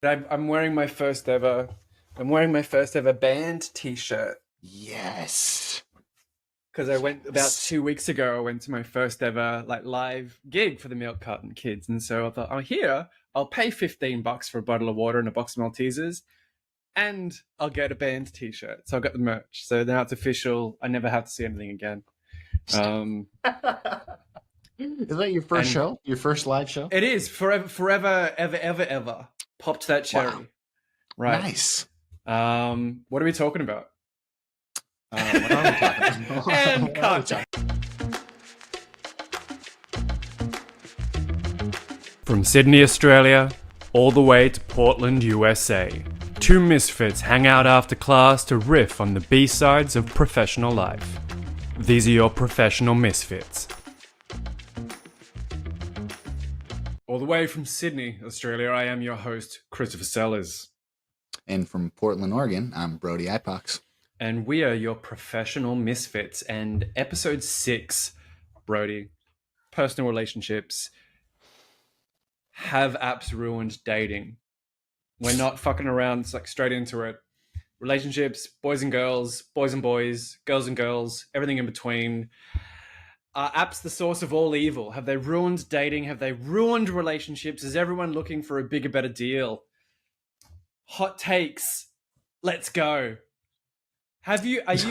I'm wearing my first ever. I'm wearing my first ever band T-shirt Yes. because I went about Yes. 2 weeks ago. I went to my first ever like live gig for the Milk Carton Kids, and so I thought, oh, here I'll pay $15 for a bottle of water and a box of Maltesers, and I'll get a band T-shirt. So I got the merch. So now it's official. I never have to see anything again. Um, Is that your first and show? Your first live show? it is forever, forever, ever, ever, ever. Popped that Wow. cherry. Right. Nice. What are we talking about? What are we talking about? And What are we cut. talking- From Sydney, Australia, all the way to Portland, USA, two misfits hang out after class to riff on the B-sides of professional life. These are your professional misfits. All the way from Sydney, Australia, I am your host, Christopher Sellers. And from Portland, Oregon, I'm Brody Ipox. And we are your professional misfits. And episode 6, Brody, personal relationships. Have apps ruined dating? We're not fucking around. It's like straight into it. Relationships, boys and girls, boys and boys, girls and girls, everything in between. Are apps the source of all evil? Have they ruined dating? Have they ruined relationships? Is everyone looking for a bigger, better deal? Hot takes. Let's go. Have you have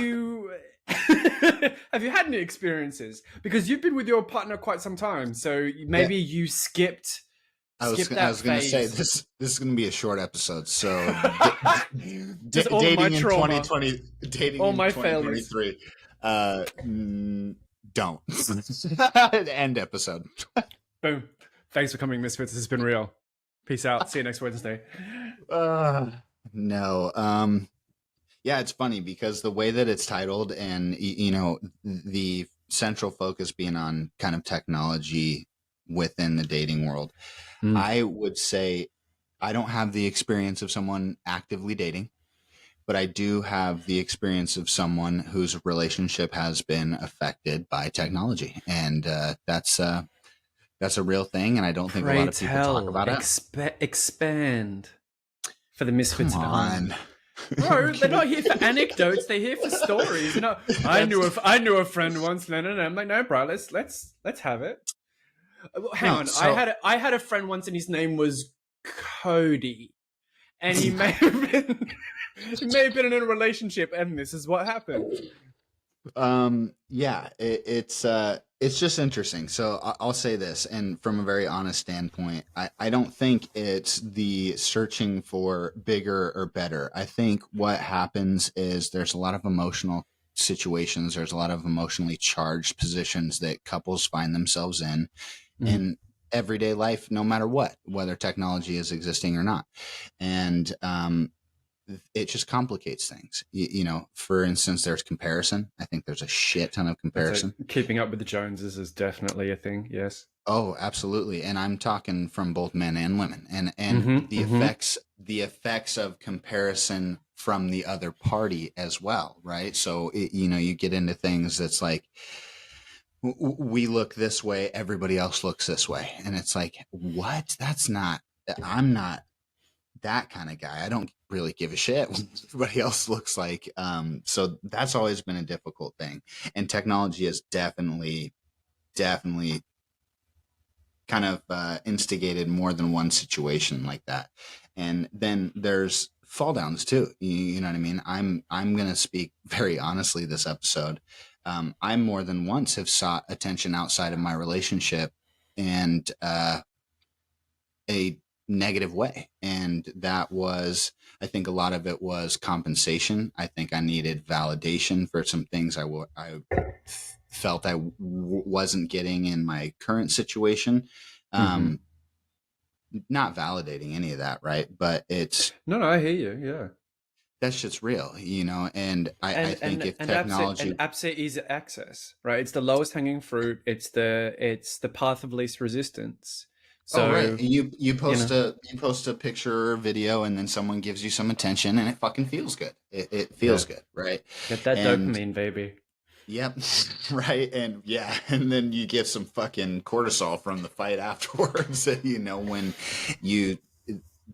you had any experiences? Because you've been with your partner quite some time, so maybe you skipped I was that going to say phase. this is going to be a short episode. So Just all dating my in trauma. 2020, dating All in my 2023. Don't end episode. Boom. Thanks for coming, Misfits. This has been real. Peace out. See you next Wednesday. No. Yeah, it's funny because the way that it's titled and, the central focus being on kind of technology within the dating world, I would say I don't have the experience of someone actively dating, but I do have the experience of someone whose relationship has been affected by technology. And that's a real thing. And I don't think a Pray lot of people talk tell. about it. Expand for the Misfits Come at on. home. Bro, they're not here for anecdotes. They're here for stories. You know, I knew a friend once. No. I'm like, no, bro. Let's have it. Hang on. So I had a friend once, and his name was Cody, and he may have been in a relationship, and this is what happened. yeah, it's just interesting. So I'll say this, and from a very honest standpoint, I don't think it's the searching for bigger or better. I think what happens is there's a lot of emotional situations, there's a lot of emotionally charged positions that couples find themselves in everyday life, no matter what, whether technology is existing or not. And it just complicates things. For instance, there's comparison. I think there's a shit ton of comparison. Keeping up with the Joneses is definitely a thing. Yes. Oh, absolutely. And I'm talking from both men and women, and the effects of comparison from the other party as well. Right. So, you get into things that's like, we look this way, everybody else looks this way. And it's like, what? I'm not that kind of guy. I don't really give a shit what everybody else looks like. So that's always been a difficult thing. And technology has definitely kind of instigated more than one situation like that. And then there's fall downs too. You know what I mean? I'm going to speak very honestly this episode. I more than once have sought attention outside of my relationship and a negative way. And that was, I think a lot of it was compensation. I think I needed validation for some things I felt I wasn't getting in my current situation. Not validating any of that, right? But it's No, I hear you. Yeah. that shit's real, and I think if technology apps are easy access, right? It's the lowest hanging fruit. It's the path of least resistance. So oh right, you post a picture or video, and then someone gives you some attention, and it fucking feels good. It feels good, right? Get that And dopamine, baby. yep, right, and yeah, and then you get some fucking cortisol from the fight afterwards. When you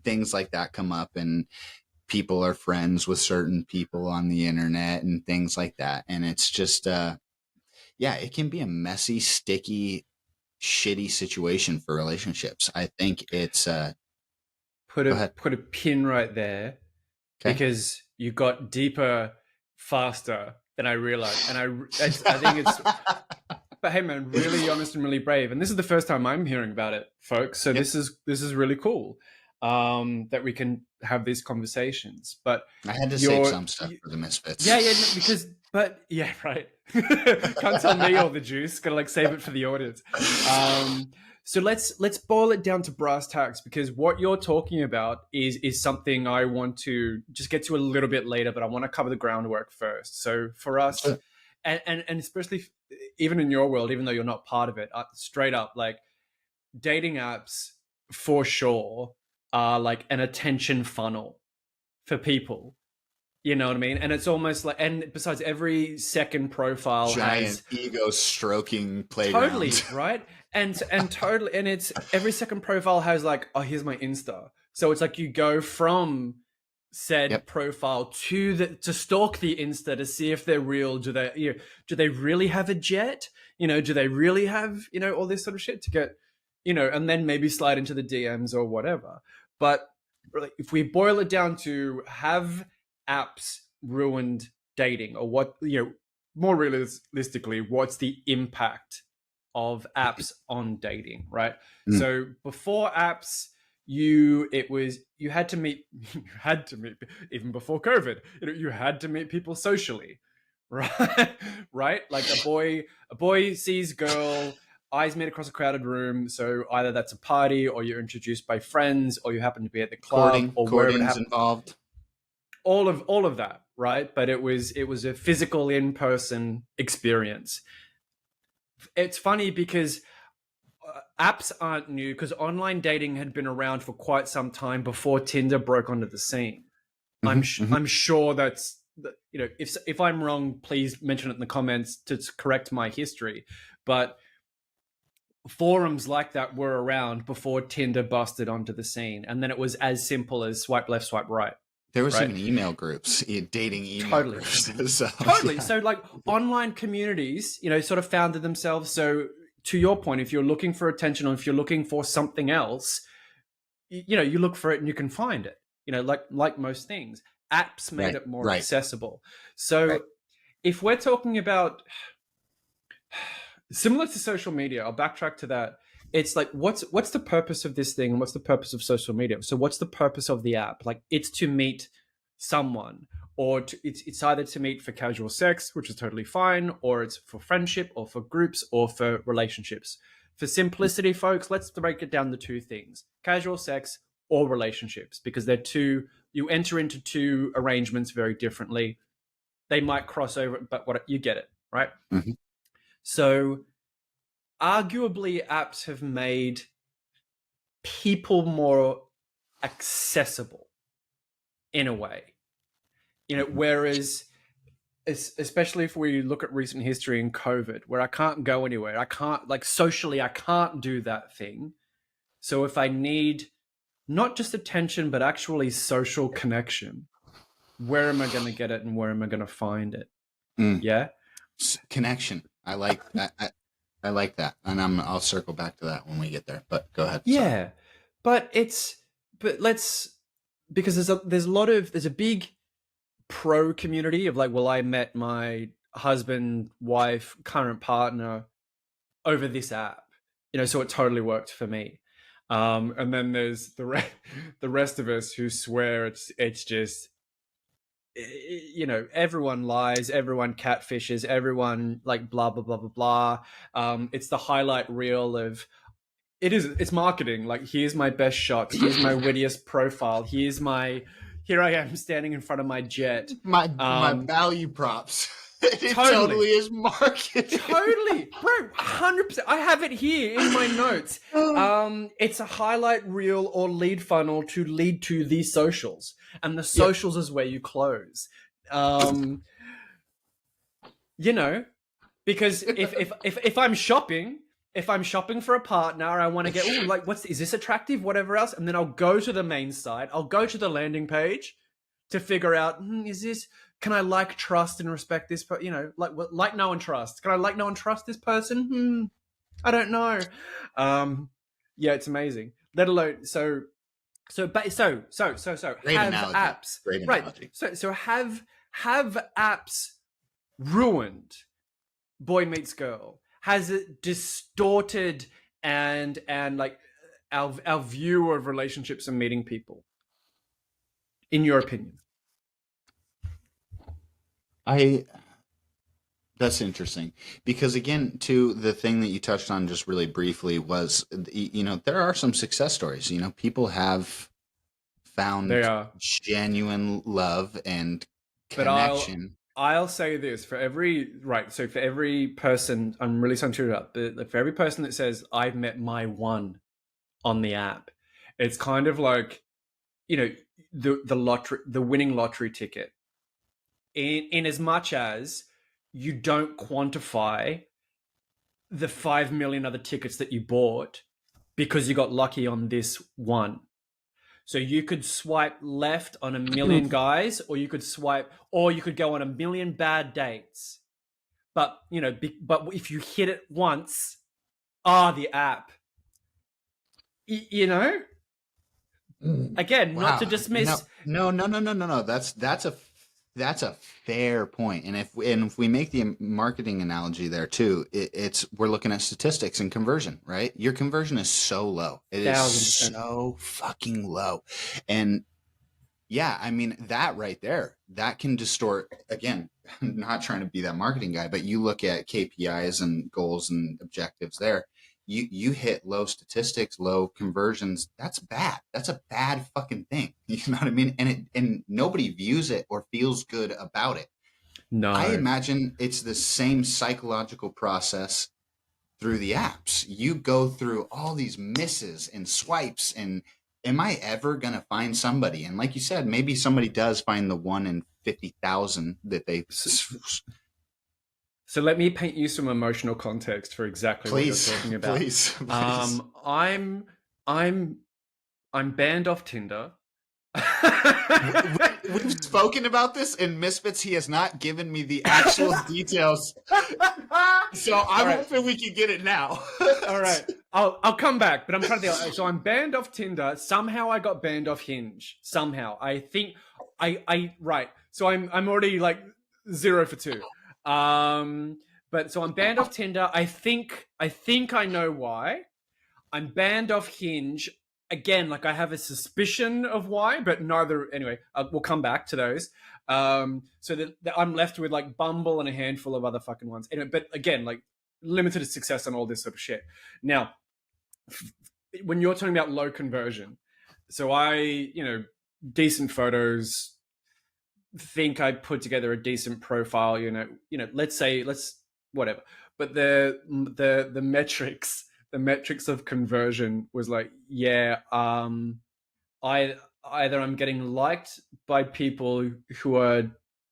things like that come up, and people are friends with certain people on the internet and things like that. And it's just, yeah, it can be a messy, sticky, shitty situation for relationships. I think it's, Put go a ahead. put a pin right there, Okay. because you got deeper faster than I realized, and I think it's. But hey, man, really honest and really brave. And this is the first time I'm hearing about it, folks. So Yep. this is really cool, that we can have these conversations. But I had to save you're, some stuff for the yeah, yeah, Misfits. because, but yeah, right. Can't tell me all the juice. Gotta like save it for the audience. So let's boil it down to brass tacks, because what you're talking about is something I want to just get to a little bit later, but I want to cover the groundwork first. So for us, So, and especially even in your world, even though you're not part of it, straight up, like dating apps for sure are like an attention funnel for people. You know what I mean? And it's almost like, and besides, every second profile giant has ego stroking playground. totally, right? And totally, and it's every second profile has like, oh, here's my Insta. So it's like you go from said Yep. profile to stalk the Insta to see if they're real. Do they really have a jet? Do they really have, all this sort of shit to get, and then maybe slide into the DMs or whatever. But really, if we boil it down to, have apps ruined dating, or what, more realistically, what's the impact of apps on dating, right? Mm. So before apps, you had to meet you had to meet even before COVID. You had to meet people socially, right? Right? Like a boy sees girl, eyes meet across a crowded room. So either that's a party, or you're introduced by friends, or you happen to be at the club, or wherever it Courting's happens. involved. All of that, right? But it was a physical in-person experience. It's funny because apps aren't new, because online dating had been around for quite some time before Tinder broke onto the scene. I'm Hmm. Hmm. I'm sure that's, if I'm wrong, please mention it in the comments to correct my history. But forums like that were around before Tinder busted onto the scene, and then it was as simple as swipe left, swipe right, There was right? even email groups, dating email Totally. groups. So Totally. yeah, So like online communities, sort of founded themselves. So to your point, if you're looking for attention, or if you're looking for something else, you look for it and you can find it. Like most things, apps made right, it more right, accessible. So right. if we're talking about similar to social media, I'll backtrack to that. It's like, what's the purpose of this thing, and what's the purpose of social media? So what's the purpose of the app? Like, it's to meet someone, or it's either to meet for casual sex, which is totally fine, or it's for friendship, or for groups, or for relationships. For simplicity, folks, let's break it down to two things: casual sex or relationships, because they're two. You enter into two arrangements very differently. They might cross over, but what you get it, right? Hmm. So arguably, apps have made people more accessible in a way. Whereas, especially if we look at recent history in COVID, where I can't go anywhere, I can't, like, socially, I can't do that thing. So if I need not just attention, but actually social connection, where am I going to get it, and where am I going to find it? Mm. Yeah. Connection. I like that. I like that, and I'll circle back to that when we get there. But go ahead. Sorry. Yeah. But let's, because there's a big pro community of like, well, I met my husband, wife, current partner over this app, so it totally worked for me. And then there's the rest of us who swear it's just, everyone lies, everyone catfishes, everyone like blah blah blah blah blah. It's the highlight reel of, it's marketing. Like, here's my best shots, here's my wittiest profile, here I am standing in front of my jet. My um value props. It Totally. totally is marketing. Totally, bro, 100%. I have it here in my notes. It's a highlight reel or lead funnel to lead to the socials, and the Yep. socials is where you close. You know, because if I'm shopping if I'm shopping for a partner, I want to get, oh, like, is this attractive? Whatever else. And then I'll go to the main site. I'll go to the landing page to figure out, can I like, trust, and respect this? But, like, know, and trust. Can I like, know, and trust this person? I don't know. Yeah, it's amazing. Let alone, have Great analogy. apps, Great right? analogy. So have apps ruined Boy Meets Girl? Has it distorted and like our view of relationships and meeting people? In your opinion? That's interesting because again, to the thing that you touched on just really briefly was, there are some success stories. People have They found are. genuine love and But connection. I'll say this for every right. So for every person, I'm really sorry to interrupt, but for every person that says I've met my one on the app, it's kind of like, the lottery, the winning lottery ticket. In as much as you don't quantify the 5 million other tickets that you bought because you got lucky on this one. So you could swipe left on a million guys, or you could go on a million bad dates. But, but if you hit it once, the app, you know, again, not Wow. to dismiss. No. That's a fair point. And if we make the marketing analogy there too, we're looking at statistics and conversion, right? Your conversion is so low. It is 1,000%. so fucking low. And yeah, I mean, that right there, that can distort. Again, I'm not trying to be that marketing guy, but you look at KPIs and goals and objectives there. You hit low statistics, low conversions. That's bad. That's a bad fucking thing. You know what I mean? And nobody views it or feels good about it. I No. imagine it's the same psychological process through the apps. You go through all these misses and swipes, and am I ever going to find somebody? And like you said, maybe somebody does find the 1 in 50,000 that they. So let me paint you some emotional context for exactly what you're talking about. Please. I'm banned off Tinder. We've spoken about this in Misfits. He has not given me the actual details, so I'm hoping we can get it now. All right, I'll come back, but I'm trying to think. So I'm banned off Tinder. Somehow I got banned off Hinge. Somehow I think right. So I'm already like 0 for 2. But so I'm banned off Tinder. I think I know why. I'm banned off Hinge. Again, like I have a suspicion of why, but neither. Anyway, we'll come back to those. So that I'm left with like Bumble and a handful of other fucking ones. Anyway, but again, like limited success on all this sort of shit. Now, when you're talking about low conversion, so decent photos, think I put together a decent profile. Let's whatever. But the metrics of conversion was like, either I'm getting liked by people who are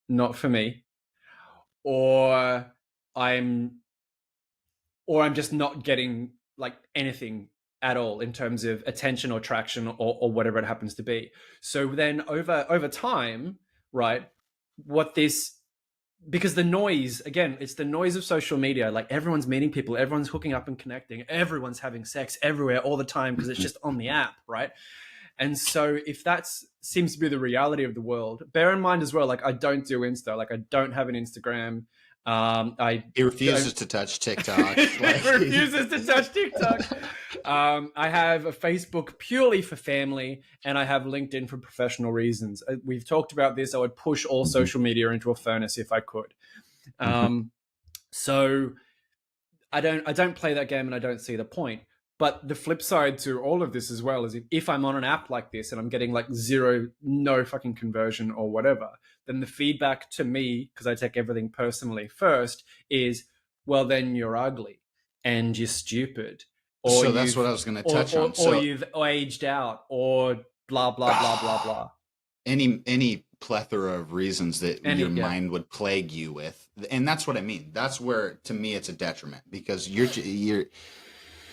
not for me, or I'm just not getting like anything at all in terms of attention or traction or whatever it happens to be. So then over time, right, because the noise, again, it's the noise of social media. Like everyone's meeting people, everyone's hooking up and connecting, everyone's having sex everywhere all the time because it's just on the app, right? And so if that seems to be the reality of the world, bear in mind as well, like I don't do Insta, like I don't have an Instagram. He refuses to touch TikTok. Refuses to touch TikTok. I have a Facebook purely for family, and I have LinkedIn for professional reasons. We've talked about this. I would push all social media into a furnace if I could. So I don't play that game, and I don't see the point. But the flip side to all of this as well is if I'm on an app like this and I'm getting like no fucking conversion or whatever, then the feedback to me, because I take everything personally first, is, well, then you're ugly and you're stupid. So that's what I was going to touch on. Or you've aged out, or blah, blah, blah, blah, blah. Any plethora of reasons that your mind would plague you with. And that's what I mean. That's where, to me, it's a detriment, because you're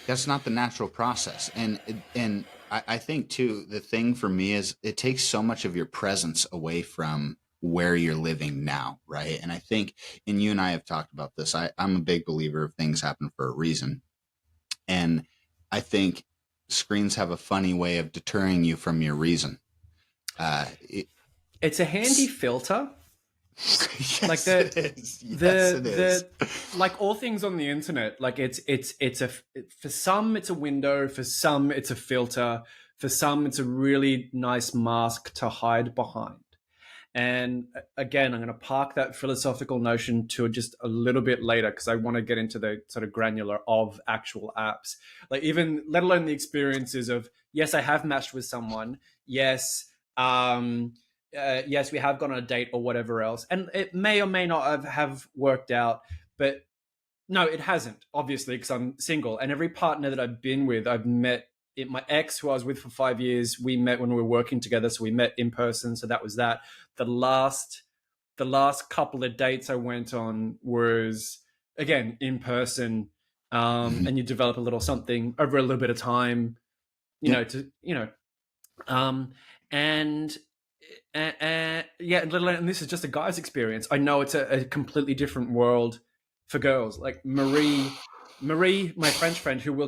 That's not the natural process. And I think too, the thing for me is it takes so much of your presence away from where you're living now, right? And I think, and you and I have talked about this, I'm a big believer of things happen for a reason. And I think screens have a funny way of deterring you from your reason. It, It's a handy filter. Like yes, the it is. Yes, it is. the like all things on the internet, like it's a for some it's a window, for some it's a filter, for some it's a really nice mask to hide behind. And again, I'm going to park that philosophical notion to just a little bit later because I want to get into the sort of granular of actual apps. Like even let alone the experiences of yes, I have matched with someone. Yes, yes, we have gone on a date or whatever else, and it may or may not have worked out. But no, it hasn't, obviously, because I'm single. And every partner that I've been with, I've met. My ex, who I was with for 5 years, we met when we were working together, so we met in person. So that was that. The last, the last couple of dates I went on was again in person, Mhm. and you develop a little something over a little bit of time, Yep. um, and yeah, and this is just a guy's experience. I know it's a completely different world for girls. Like Marie, my French friend, who who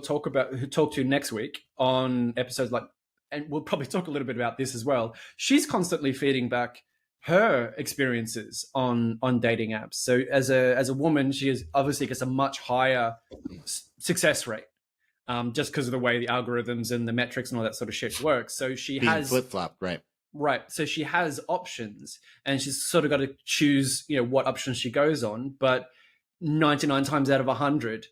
talk to next week on episodes like, and we'll probably talk a little bit about this as well. She's constantly feeding back her experiences on dating apps. So as a woman, she is obviously gets a much higher success rate, just because of the way the algorithms and the metrics and all that sort of shit works. So she Being has flip flopped, right? right. So she has options, and she's sort of got to choose, what options she goes on. But 99 times out of 100,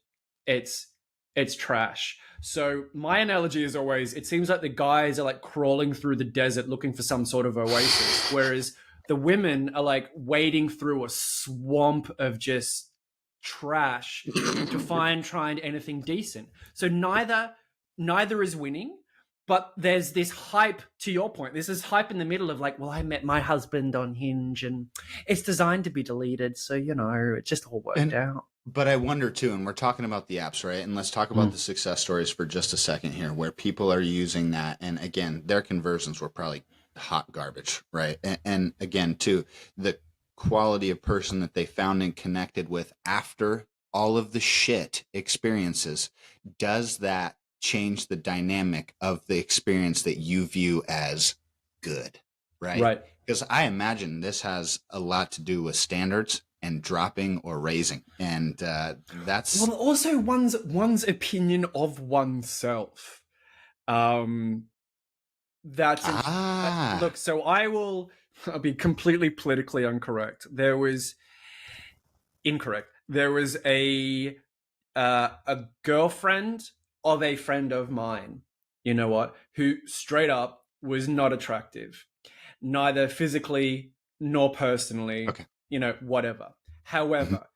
it's it's trash. So my analogy is always, it seems like the guys are like crawling through the desert looking for some sort of oasis, whereas the women are like wading through a swamp of just trash to find anything decent. So neither is winning, but there's this hype, to your point, there's this hype in the middle of like, well, I met my husband on Hinge and it's designed to be deleted, so it just all worked And out. but I wonder too, and we're talking about the apps, right? And let's talk about the Mm. success stories for just a second here, where people are using that, and again, their conversions were probably hot garbage, right? And again, too, the quality of person that they found and connected with after all of the shit experiences, does that change the dynamic of the experience that you view as good, right? Right. Because I imagine this has a lot to do with standards and dropping or raising, and that's Well, also one's opinion of oneself. Um, that's an ah look. So I'll be completely politically incorrect. There was a girlfriend of a friend of mine. You know what? Who straight up was not attractive, neither physically nor personally. okay. Whatever. Mhm. However,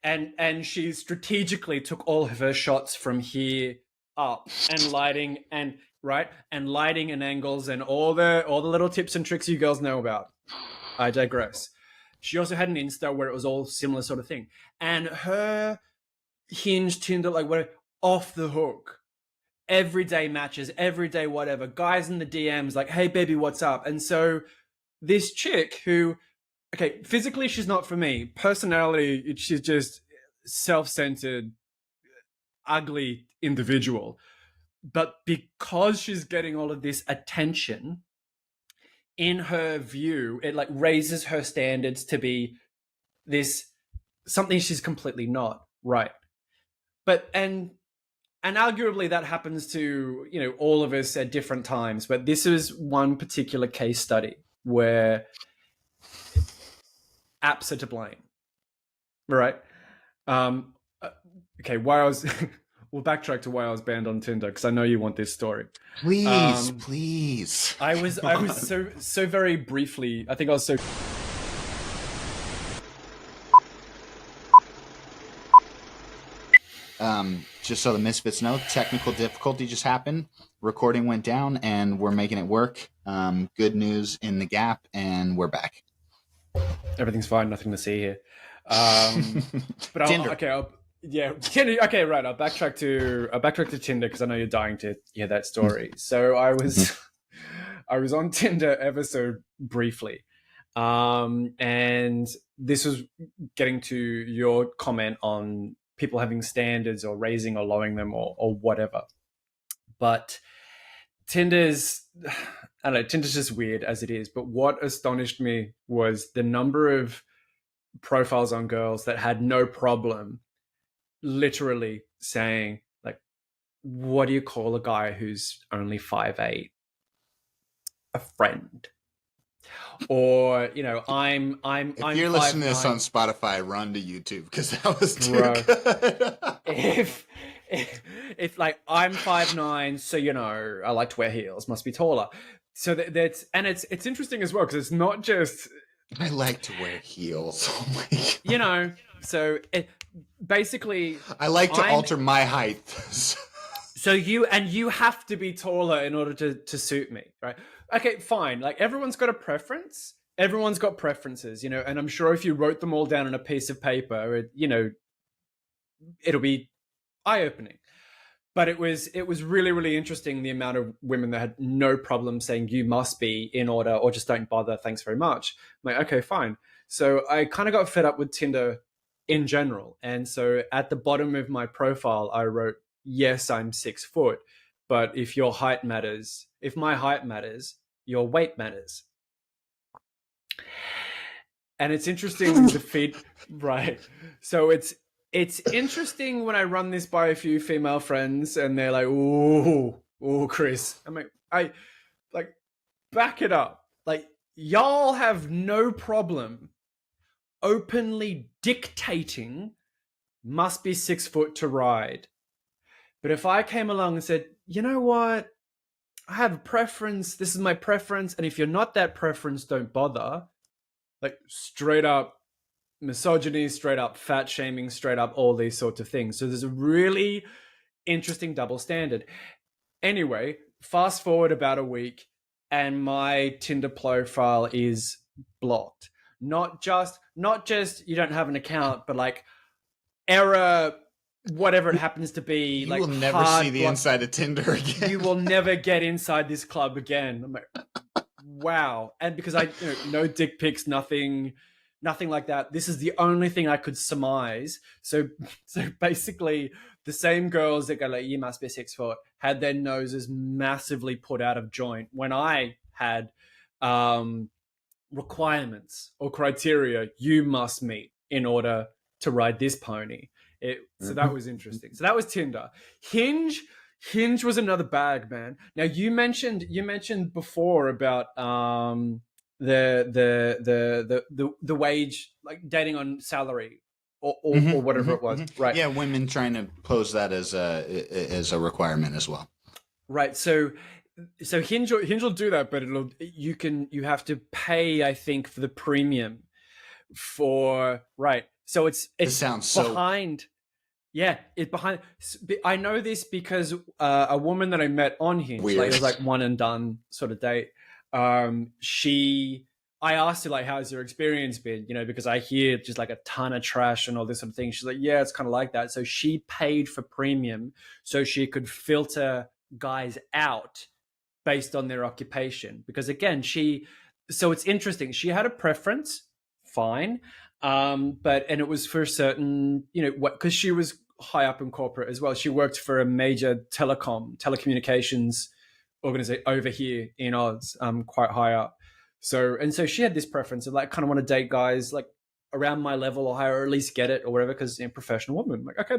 and she strategically took all of her shots from here up, and lighting and right and lighting and angles and all the little tips and tricks you girls know about. I digress. She also had an Insta where it was all similar sort of thing, and her Hinge, Tinder, like whatever, off the hook. Everyday matches, everyday whatever. Guys in the DMs like, "Hey baby, what's up?" And so this chick who, okay, physically she's not for me. Personality, she's just self-centered, ugly individual. But because she's getting all of this attention, in her view, it like raises her standards to be this something she's completely not. Right. But and arguably that happens to all of us at different times, but this is one particular case study where apps are to blame, right? um uh, okay, why I was we'll backtrack to why I was banned on Tinder, because I know you want this story. Please, um please. I was so very briefly, I think I was so Just so the Misfits know, technical difficulty just happened. Recording went down, and we're making it work. Good news in the gap, and we're back. everything's fine, nothing to see here. But Tinder. okay, yeah. Okay, right. I'll backtrack to Tinder because I know you're dying to hear that story. So I was I was on Tinder ever so briefly, and this was getting to your comment on people having standards or raising or lowering them or whatever. But Tinder's I don't know, Tinder's just weird as it is. But what astonished me was the number of profiles on girls that had no problem literally saying like, what do you call a guy who's only 5'8"? A friend. Or, If I'm you're five listening to this on nine, Spotify, run to YouTube because that was too bro. good. If if like I'm 5'9", so I like to wear heels, must be taller. So that's and it's interesting as well because it's not just I like to wear heels. Oh my you god. know so it basically I like to I'm alter my height. so you have to be taller in order to suit me, right? Okay, fine. Like everyone's got a preference. Everyone's got preferences, and I'm sure if you wrote them all down on a piece of paper, it'll be eye opening. But it was really really interesting the amount of women that had no problem saying you must be in order or just don't bother. Thanks very much. I'm like, okay, fine. So I kind of got fed up with Tinder in general, and so at the bottom of my profile I wrote, yes, I'm 6 foot, but if my height matters, your weight matters. And it's interesting the feed, right? So it's interesting when I run this by a few female friends and they're like, "Ooh, Chris." I'm like, I like back it up. Like y'all have no problem openly dictating must be 6 foot to ride. But if I came along and said, "You know what? I have a preference. This is my preference, and if you're not that preference, don't bother." Like straight up misogyny, straight up fat shaming, straight up all these sorts of things. So there's a really interesting double standard. Anyway, fast forward about a week, and my Tinder profile is blocked. Not just you don't have an account, but like error, whatever it happens to be, You will like never see hard the block. inside of Tinder You again. will never get inside this club again. I'm like, wow. And because no dick pics, nothing like that. This is the only thing I could surmise. So basically the same girls that go like, you must be 6 foot, had their noses massively put out of joint when I had requirements or criteria you must meet in order to ride this pony. So that was interesting. So that was Tinder. Hinge Hinge was another bag, man. Now you mentioned before about the wage, like dating on salary or whatever it was, right? Yeah, women trying to pose that as a requirement as well. Right. So Hinge will do that, but you have to pay, I think, for the premium for right. So it's This it's sounds so behind. Yeah, it behind. I know this because a woman that I met on Hinge, like it weird. was like one and done sort of date. I asked her like, "How's your experience been?" Because I hear just like a ton of trash and all this sort of thing. She's like, "Yeah, it's kind of like that." So she paid for premium so she could filter guys out based on their occupation. Because again, so it's interesting. She had a preference, fine, and it was for a certain, because she was high up in corporate as well. She worked for a major telecommunications organization over here in Oz, quite high up. So she had this preference of like kind of want to date guys like around my level or higher, or at least get it or whatever, because professional woman. I'm like, okay,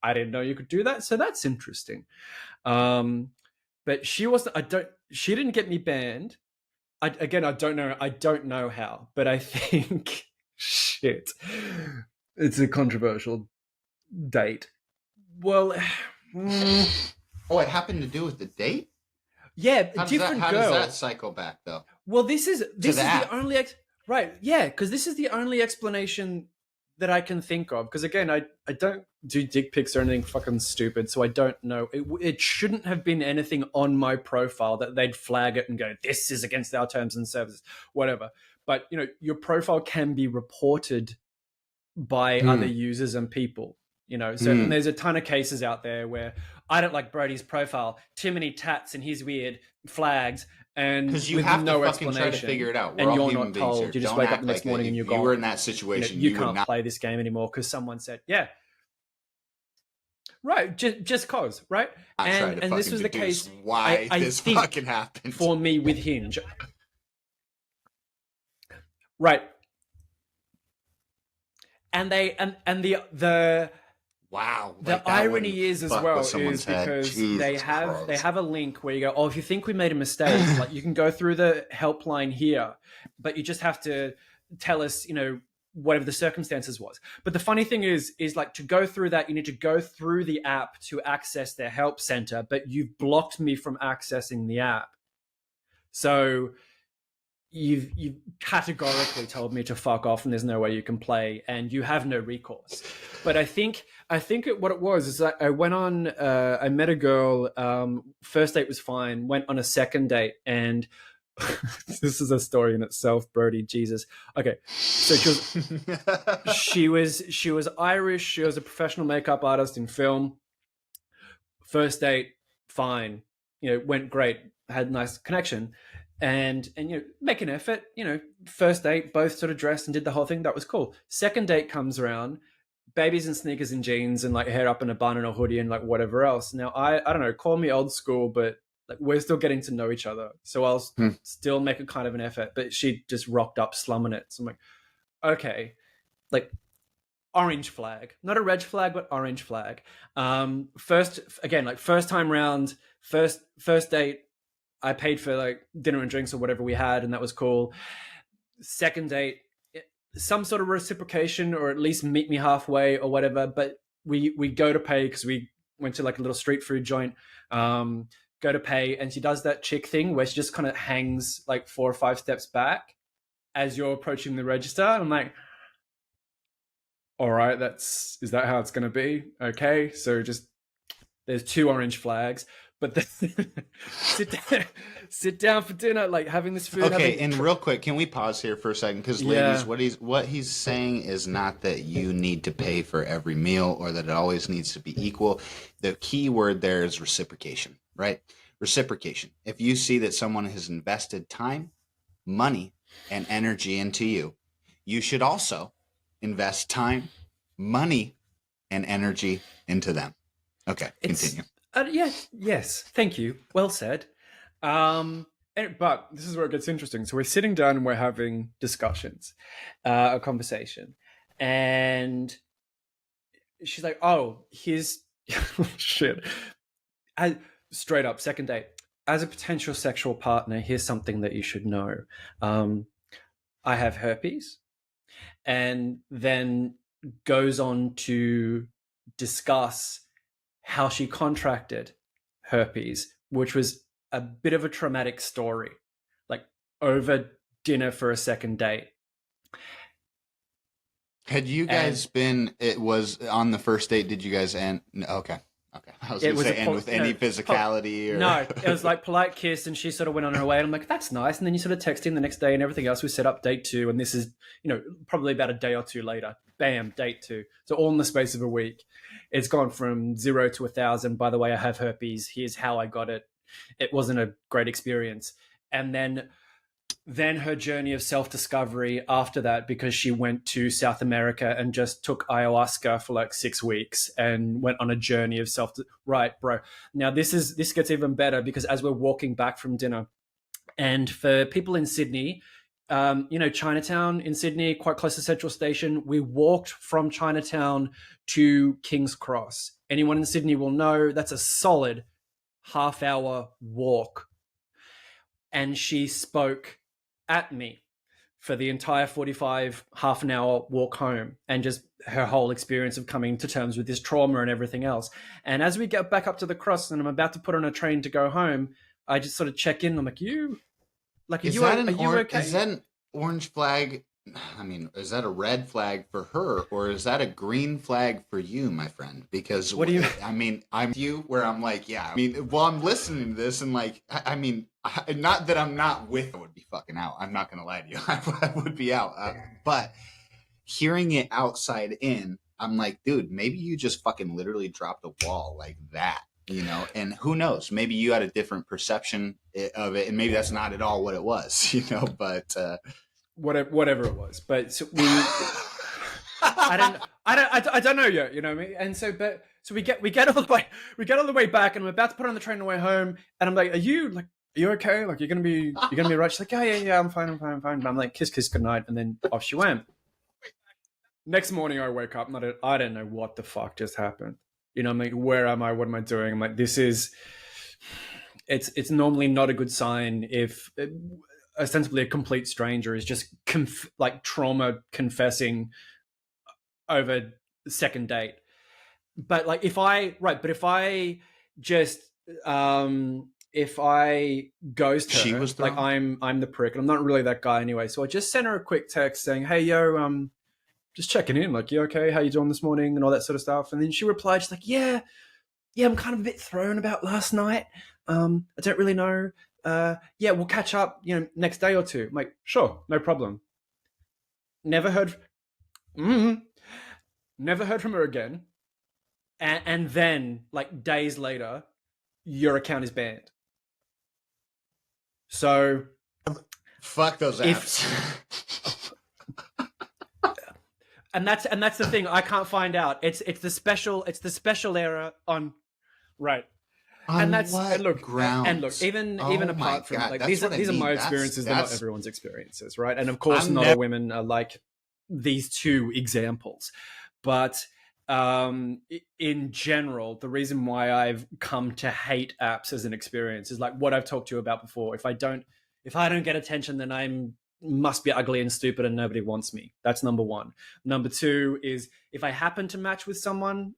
I didn't know you could do that, so that's interesting. But she wasn't. I don't. She didn't get me banned. Again, I don't know. I don't know how, but I think shit. It's a controversial date. Well, Oh, it happened to do with the date. yeah, How does that? different How does that girl. cycle back though Well, this is to this the is the app? only right. Yeah, because this is the only explanation that I can think of. Because again, I don't do dick pics or anything fucking stupid, so I don't know. It shouldn't have been anything on my profile that they'd flag it and go, "This is against our terms and services," whatever. But your profile can be reported by other Hmm. users and people. So and there's a ton of cases out there where I don't like Brody's profile, too many tats and he's weird, flags, and because you with have no to fucking try to explanation, figure it out. We're and all you're human not beings here. told. You just Don't wake up act the next like morning and if you're you were in gone. that situation, You you would can't not. play this game anymore because someone said, yeah, right, just cause, right? And this was the case. Why I this think fucking happened for me with Hinge, right? And the wow. the irony is as well is because they have a link where you go, oh, if you think we made a mistake, like you can go through the helpline here, but you just have to tell us, whatever the circumstances was. But the funny thing is like to go through that, you need to go through the app to access their help center, but you've blocked me from accessing the app. So you've categorically told me to fuck off and there's no way you can play and you have no recourse. But I think what it was is that I went on, I met a girl, first date was fine, went on a second date, and this is a story in itself, Brody, Jesus. Okay, so she was Irish, she was a professional makeup artist in film. First date, fine, went great, had a nice connection, and make an effort. First date, both sort of dressed and did the whole thing. That was cool. Second date comes around, babies and sneakers and jeans and like hair up in a bun and a hoodie and like whatever else. Now I don't know, call me old school, but like we're still getting to know each other, so I'll still make a kind of an effort. But she just rocked up slumming it. So I'm like, okay, like orange flag, not a red flag, but orange flag. First time round, first date, I paid for like dinner and drinks or whatever we had, and that was cool. Second date, some sort of reciprocation, or at least meet me halfway or whatever. But we go to pay because we went to like a little street food joint. Go to pay, and she does that chick thing where she just kind of hangs like 4 or 5 steps back as you're approaching the register. I'm like, all right, is that how it's going to be? Okay, so just there's 2 orange flags, but then sit down for dinner, like having this food. Okay, and real quick, can we pause here for a second? Because ladies, what he's saying is not that you need to pay for every meal or that it always needs to be equal. The key word there is reciprocation, right? Reciprocation. If you see that someone has invested time, money, and energy into you, you should also invest time, money, and energy into them. Okay, continue. Yes, thank you. Well said. But this is where it gets interesting. So we're sitting down and we're having discussions, a conversation, and she's like, "Oh, here's shit." Straight up, second date. As a potential sexual partner, here's something that you should know. I have herpes, and then goes on to discuss how she contracted herpes, which was a bit of a traumatic story, like over dinner for a second date. Had you guys it was on the first date, did you guys end? Okay. I was going to say end with any physicality. No, it was like polite kiss and she sort of went on her way and I'm like, that's nice. And then you sort of text him the next day and everything else. We set up date 2 and this is, probably about a day or 2 later. Bam, date 2. So all in the space of a week. It's gone from 0 to 1,000. By the way, I have herpes. Here's how I got it. It wasn't a great experience. And then her journey of self-discovery after that, because she went to South America and just took ayahuasca for like 6 weeks and went on a journey of right, bro. Now this gets even better because as we're walking back from dinner, and for people in Sydney, Chinatown in Sydney, quite close to Central Station, we walked from Chinatown to King's Cross. Anyone in Sydney will know that's a solid half-hour walk. And she spoke at me for the entire 45 half an hour walk home and just her whole experience of coming to terms with this trauma and everything else. And as we get back up to the cross and I'm about to put on a train to go home, I just sort of check in. I'm like, are you okay? Is that an orange flag? I mean, is that a red flag for her or is that a green flag for you, my friend? Because what do you? I mean, I'm you where I'm like, yeah. I mean, well, I'm listening to this and like, I mean, not that I'm not with. I would be fucking out. I'm not gonna lie to you. I would be out. But hearing it outside in, I'm like, dude, maybe you just fucking literally dropped a wall like that, you know? And who knows? Maybe you had a different perception of it, and maybe that's not at all what it was, you know? But whatever it was. But so I don't know yet, you know what I mean? And so, we get all the way back, and I'm about to put her on the train on the way home, and I'm like, are you okay? Like, you're gonna be right? She's like, yeah, I'm fine. But I'm like, kiss, good night, and then off she went. Next morning, I wake up, and I don't know what the fuck just happened. You know, I'm like, where am I? What am I doing? I'm like, it's normally not a good sign if ostensibly a complete stranger is just trauma confessing over the second date. But like, if I just if I ghost her, she was like, I'm the prick, and I'm not really that guy anyway. So I just sent her a quick text saying, "Hey, yo, just checking in. Like, you okay? How you doing this morning?" and all that sort of stuff. And then she replied, she's like, "Yeah, I'm kind of a bit thrown about last night. I don't really know. Yeah, we'll catch up, next day or two." I'm like, sure, no problem. Never heard. Never heard from her again. And then, like, days later, your account is banned. So fuck those apps. And that's the thing. I can't find out. It's the special error on, right. And that's what look, grounds? And look, even apart from like, these are my experiences, they're not everyone's experiences, right? And of course, not all women are like these two examples, but in general, the reason why I've come to hate apps as an experience is like what I've talked to you about before. If I don't get attention, then I'm must be ugly and stupid and nobody wants me. That's number one. Number two is, if I happen to match with someone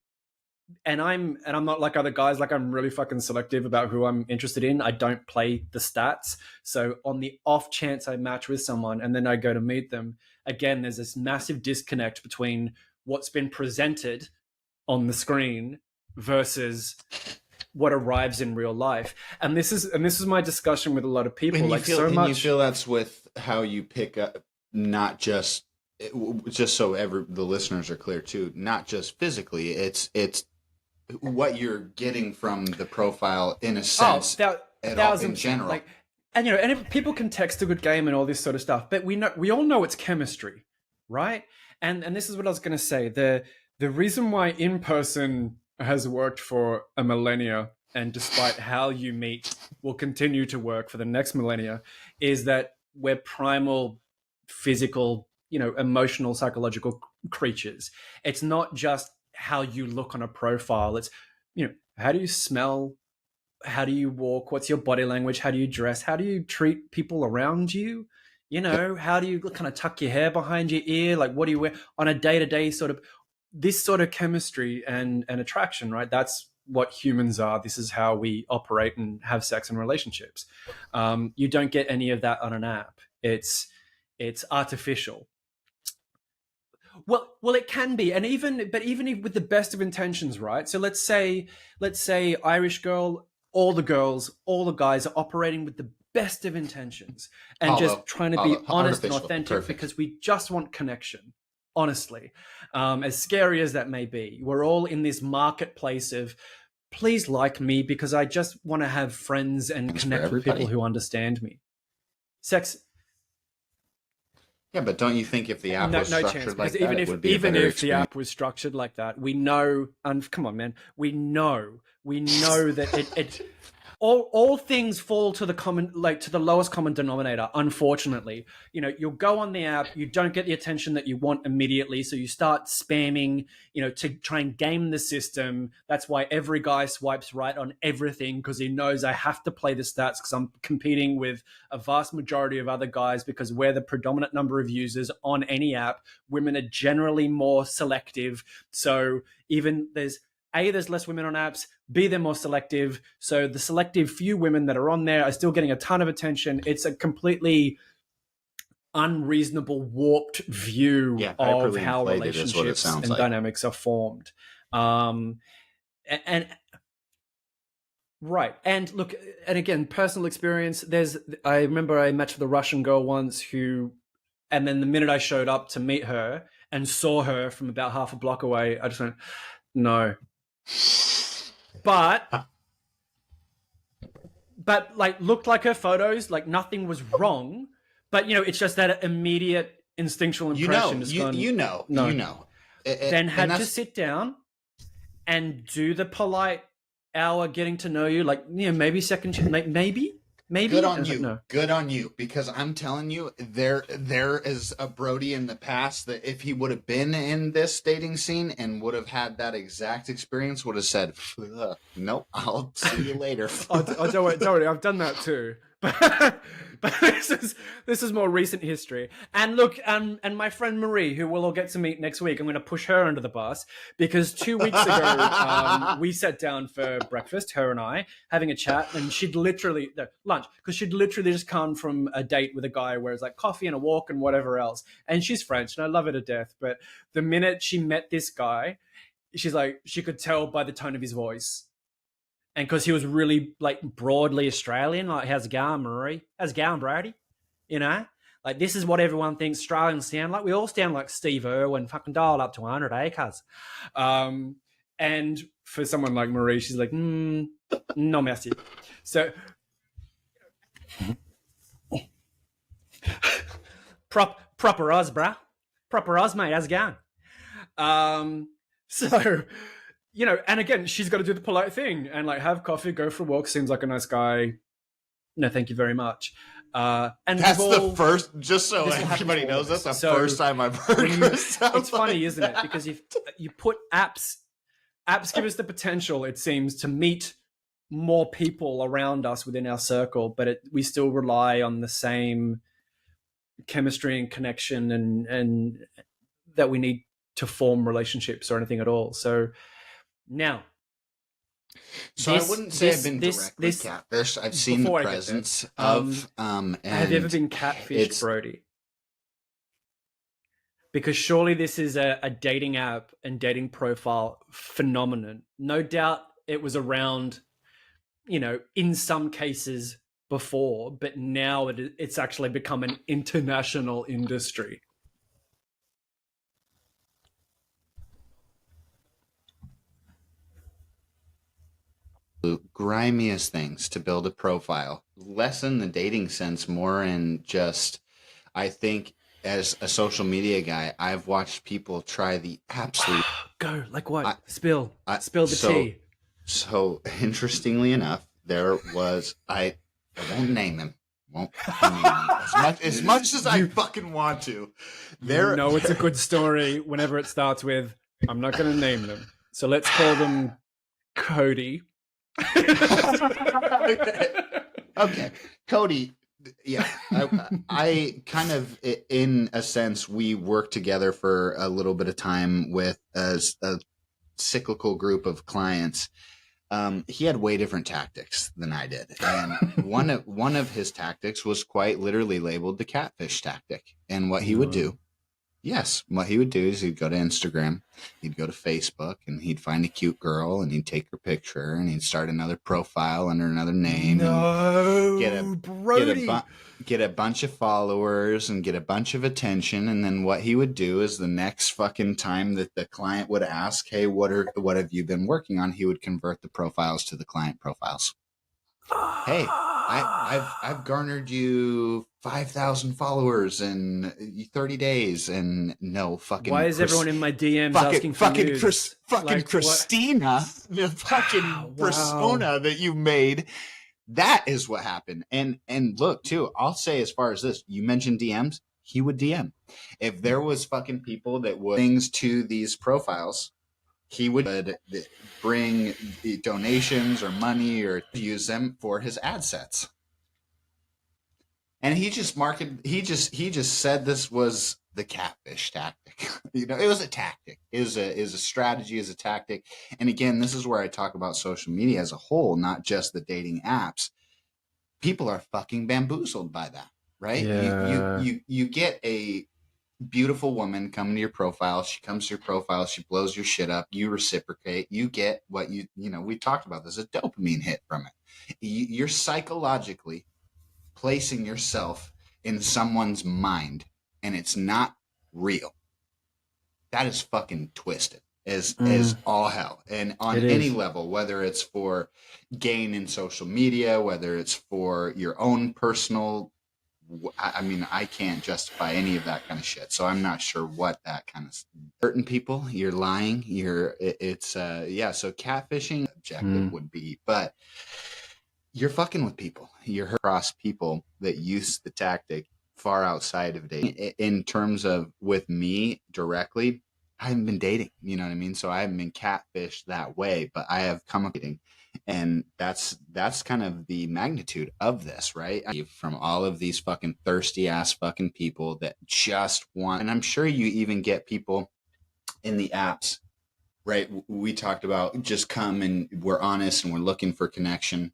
and I'm not like other guys, like, I'm really fucking selective about who I'm interested in. I don't play the stats. So on the off chance I match with someone and then I go to meet them, again, there's this massive disconnect between what's been presented on the screen versus what arrives in real life. And this is my discussion with a lot of people. Like, so much. You feel that's with how you pick up, not just so the listeners are clear too, not just physically, it's what you're getting from the profile in a sense, in general. Like, and and if people can text a good game and all this sort of stuff, but we all know it's chemistry, right? And this is what I was going to say. The reason why in person has worked for a millennia, and despite how you meet will continue to work for the next millennia, is that we're primal, physical, emotional, psychological creatures. It's not just how you look on a profile. It's, how do you smell? How do you walk? What's your body language? How do you dress? How do you treat people around you? How do you kind of tuck your hair behind your ear? Like, what do you wear on a day-to-day sort of, this sort of chemistry and attraction, right? That's what humans are. This is how we operate and have sex and relationships. You don't get any of that on an app. It's artificial. Well, it can be, and even with the best of intentions, right? So let's say Irish girl, all the girls, all the guys are operating with the best of intentions and just trying to be honest and authentic because we just want connection. Honestly, as scary as that may be, we're all in this marketplace of, please like me because I just want to have friends and connect with people who understand me. Sex. Yeah, but don't you think if the app was structured like that, it would be even if the app was structured like that, we know, and come on, man, we know that it all things fall to the lowest common denominator. Unfortunately, you'll go on the app, you don't get the attention that you want immediately, so you start spamming, to try and game the system. That's why every guy swipes right on everything, because he knows, I have to play the stats because I'm competing with a vast majority of other guys, because we're the predominant number of users on any app. Women are generally more selective, so even there's less women on apps, B, they're more selective. So the selective few women that are on there are still getting a ton of attention. It's a completely unreasonable, warped view of how relationships and dynamics are formed. And right. And look, and again, personal experience, I remember I matched with a Russian girl once and then the minute I showed up to meet her and saw her from about half a block away, I just went, no. But like looked like her photos, like nothing was wrong. But it's just that immediate instinctual impression. No. Then And had to that's sit down and do the polite hour getting to know you, like maybe second, maybe. good on you. No. Good on you, because I'm telling you, there is a Brody in the past that if he would have been in this dating scene and would have had that exact experience, would have said, "Nope, I'll see you later." Don't worry, I've done that too. But this is more recent history. And look, and my friend Marie, who we'll all get to meet next week, I'm going to push her under the bus because 2 weeks ago we sat down for breakfast, her and I, having a chat, and lunch, because she'd literally just come from a date with a guy where it's like coffee and a walk and whatever else. And she's French, and I love her to death. But the minute she met this guy, she's like, she could tell by the tone of his voice. And because he was really like broadly Australian, like, how's it going, Marie? How's it going, Brady? Like this is what everyone thinks Australians sound like. We all sound like Steve Irwin, fucking dialed up to 100 acres. And for someone like Marie, she's like, no merci. So, proper Oz, bruh. Proper Oz, mate. How's it going? So, and again, she's got to do the polite thing and like have coffee, go for a walk. Seems like a nice guy. No, thank you very much. And that's the first. Just so everybody knows, that's the first time I've heard. It's funny, isn't it? Because if you put apps give us the potential, it seems, to meet more people around us within our circle, but we still rely on the same chemistry and connection and that we need to form relationships or anything at all. So. Now, I wouldn't say I've been directly catfished. I've seen the presence of. Have you ever been catfished, Brody? Because surely this is a dating app and dating profile phenomenon. No doubt it was around, in some cases before, but now it's actually become an international industry. Grimiest things to build a profile, less in the dating sense, more in just, I think as a social media guy, I've watched people try the absolute go like what spill the tea. So interestingly enough, there was I won't name him, as much as I fucking want to. It's a good story whenever it starts with I'm not going to name them, so let's call them Cody. Okay, Cody. Yeah, I kind of, in a sense, we worked together for a little bit of time with a cyclical group of clients. He had way different tactics than I did, and one of his tactics was quite literally labeled the catfish tactic. And what he would do. Yes, what he would do is he'd go to Instagram, he'd go to Facebook, and he'd find a cute girl, and he'd take her picture, and he'd start another profile under another name, and get a bunch of followers and get a bunch of attention. And then what he would do is the next fucking time that the client would ask, "Hey, what have you been working on?" he would convert the profiles to the client profiles. Hey, I've garnered you 5,000 followers in 30 days, and no fucking. Why is everyone in my DMs asking for news? Christina, the fucking persona that you made. That is what happened. And look too, I'll say, as far as this, you mentioned DMs, he would DM. If there was fucking people that would things to these profiles, he would bring donations or money or use them for his ad sets. And he just said this was the catfish tactic. It was a tactic. It was a strategy, is a tactic. And again, this is where I talk about social media as a whole, not just the dating apps. People are fucking bamboozled by that, right? Yeah. You get a beautiful woman coming to your profile. She comes to your profile. She blows your shit up. You reciprocate. You get what we talked about this, a dopamine hit from it. You're psychologically placing yourself in someone's mind, and it's not real. that is fucking twisted is Mm, all hell. And on it any is. level, whether it's for gain in social media, whether it's for your own personal, I mean, I can't justify any of that kind of shit. So I'm not sure what that kind of hurting people. You're lying. It's yeah. So catfishing objective Mm. would be, but you're fucking with people. You're across people that use the tactic far outside of dating. In terms of with me directly, I haven't been dating. You know what I mean? So I haven't been catfished that way, but I have come up dating, and that's kind of the magnitude of this, right? From all of these fucking thirsty ass fucking people that just want, and I'm sure you even get people in the apps, right? We talked about just come and we're honest and we're looking for connection.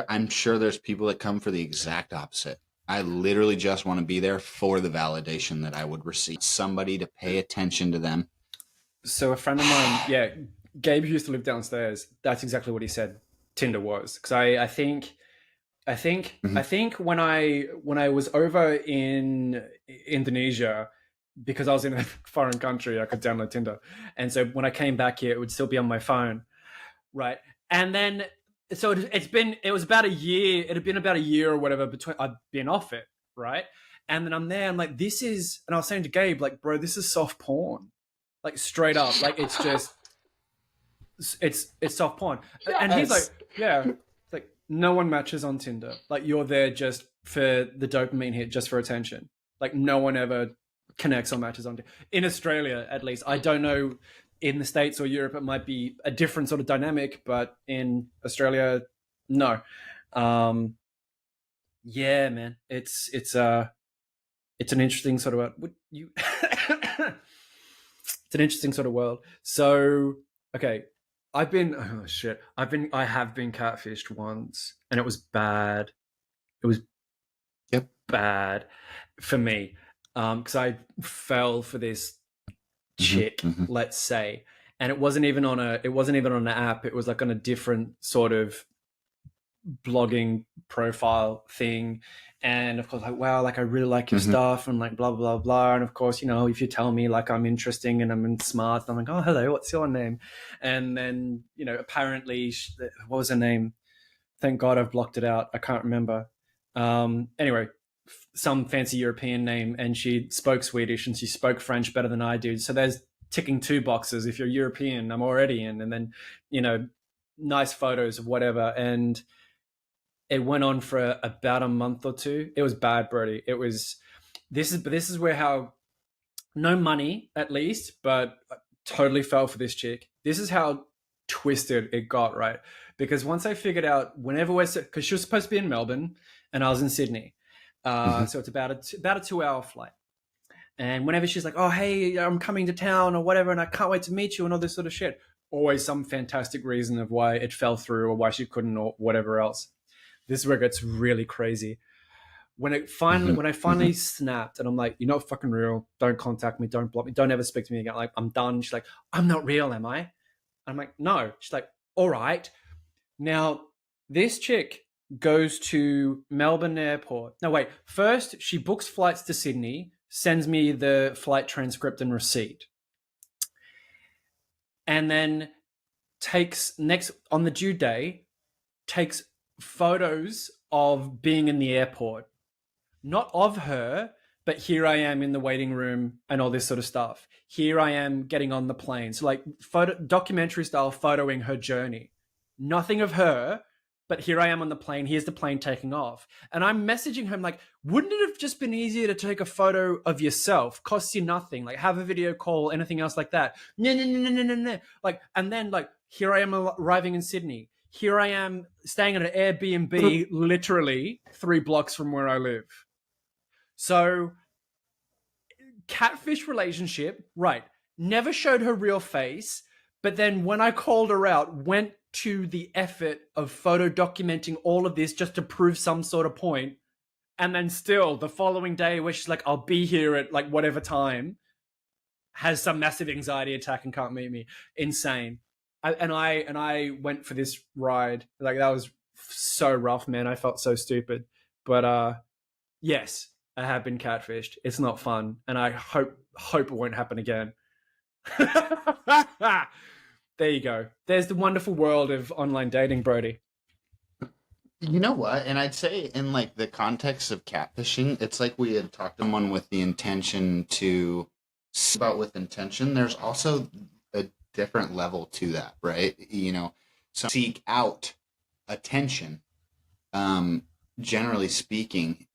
I'm sure there's people that come for the exact opposite. I literally just want to be there for the validation that I would receive. Somebody to pay attention to them. So a friend of mine, yeah, Gabe, who used to live downstairs, that's exactly what he said Tinder was. Because I Mhm. think when I was over in Indonesia, because I was in a foreign country, I could download Tinder, and so when I came back here, it would still be on my phone, right? And then so it was about a year. It had been about a year or whatever between I've been off it, right? And then I'm there. I'm like, this is, and I was saying to Gabe, like, bro, this is soft porn, like straight up, like it's just it's soft porn. And he's like, Yes. yeah, it's like no one matches on Tinder. Like you're there just for the dopamine hit, just for attention. Like no one ever connects or matches on Tinder. In Australia, at least. I don't know in the States or Europe, it might be a different sort of dynamic, but in Australia, no. Um, yeah, man, it's an interesting sort of would you. It's an interesting sort of world. So, okay, I have been catfished once, and it was bad. It was Yep. bad for me because I fell for this Hmm. chick, Hmm. let's say, and it wasn't even on an app. It was like on a different sort of blogging profile thing. And of course, like, wow, like I really like your Hmm. stuff, and like blah blah blah. And of course, if you tell me like I'm interesting and I'm smart, I'm like, oh hello, what's your name? And then apparently, what was her name? Thank God I've blocked it out. I can't remember. Anyway, some fancy European name, and she spoke Swedish and she spoke French better than I do. So there's ticking two boxes. If you're European, I'm already in, and then nice photos of whatever. And it went on for about a month or two. It was bad, Brody. It was. This is where how no money at least, but totally fell for this chick. This is how twisted it got, right? Because once I figured out whenever because she was supposed to be in Melbourne and I was in Sydney, Hmm. so it's about a 2 hour flight. And whenever she's like, "Oh, hey, I'm coming to town" or whatever, and I can't wait to meet you and all this sort of shit, always some fantastic reason of why it fell through or why she couldn't or whatever else. This is where it gets really crazy. Hmm. When I Hmm. finally snapped and I'm like, you're not fucking real. Don't contact me. Don't block me. Don't ever speak to me again. Like, I'm done. She's like, I'm not real, am I? I'm like, no. She's like, all right. Now, this chick goes to Melbourne Airport. No, wait. First, she books flights to Sydney, sends me the flight transcript and receipt, and then takes next on the due day, takes photos of being in the airport, not of her, but here I am in the waiting room and all this sort of stuff. Here I am getting on the plane. So like documentary style photoing her journey. Nothing of her, but here I am on the plane. Here's the plane taking off. And I'm messaging him like, wouldn't it have just been easier to take a photo of yourself? Costs you nothing. Like have a video call, anything else like that. No, no, no, no, no, no, no. Like, and then like, here I am arriving in Sydney. Here I am staying at an Airbnb literally 3 blocks from where I live. So, catfish relationship, right? Never showed her real face, but then when I called her out, went to the effort of photo documenting all of this just to prove some sort of point, and then still the following day, where she's like, "I'll be here at like whatever time," has some massive anxiety attack and can't meet me. Insane. I went for this ride. Like that was so rough, man. I felt so stupid, but yes, I have been catfished. It's not fun, and I hope it won't happen again. There you go. There's the wonderful world of online dating, Brody. You know what? And I'd say in like the context of catfishing, it's like we had talked to someone with the intention to about with intention. There's also a different level to that, right? So seek out attention. Um, Generally speaking,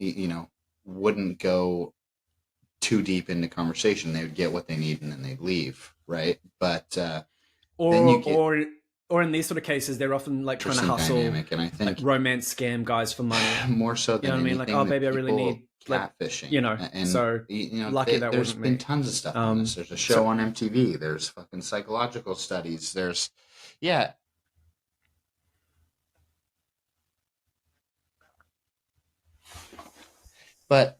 wouldn't go too deep into conversation. They would get what they need and then they'd leave, right? But then or you get or or in these sort of cases, they're often like trying to interesting hustle dynamic, and I like think romance scam guys for money. more so You know than what I mean? Like, oh anything, that baby, I really people need like catfishing. you know. And So lucky that there's wasn't been me. tons of stuff on this. There's a show So on MTV. There's fucking psychological studies. There's yeah, but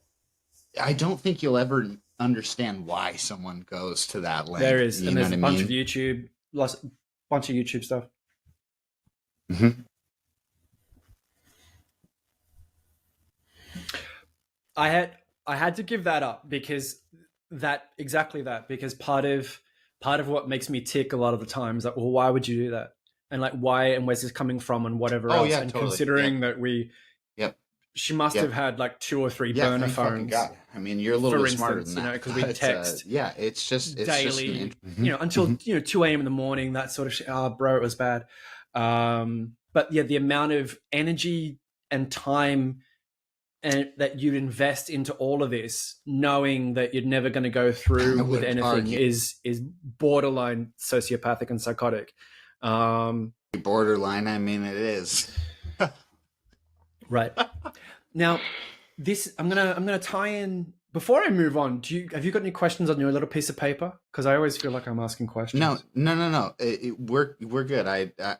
I don't think you'll ever understand why someone goes to that there length. is, You and know there's what a I bunch of mean? YouTube, lots, bunch of YouTube stuff. Hmm. I had I had to give that up because that exactly that because part of what makes me tick a lot of the time is like, well, why would you do that? And like, why and where's this coming from and whatever Oh else. yeah, And totally. Yep, considering that yep, she must have yep. had like 2 or 3 Yeah, burner thank fucking phones, God. I mean, you're a little for bit smarter instance, than that, because we'd but text yeah, it's just an daily, Mhm, until mhm. 2 a.m. in the morning, that sort of shit. Oh, bro, it was bad. But yeah, the amount of energy and time and that you'd invest into all of this, knowing that you're never going to go I through with would anything, argue is borderline sociopathic and psychotic. Um, borderline. I mean, it is. right now, this I'm gonna tie in. Before I move on, have you got any questions on your little piece of paper? Because I always feel like I'm asking No, questions. no, no, no. We're good.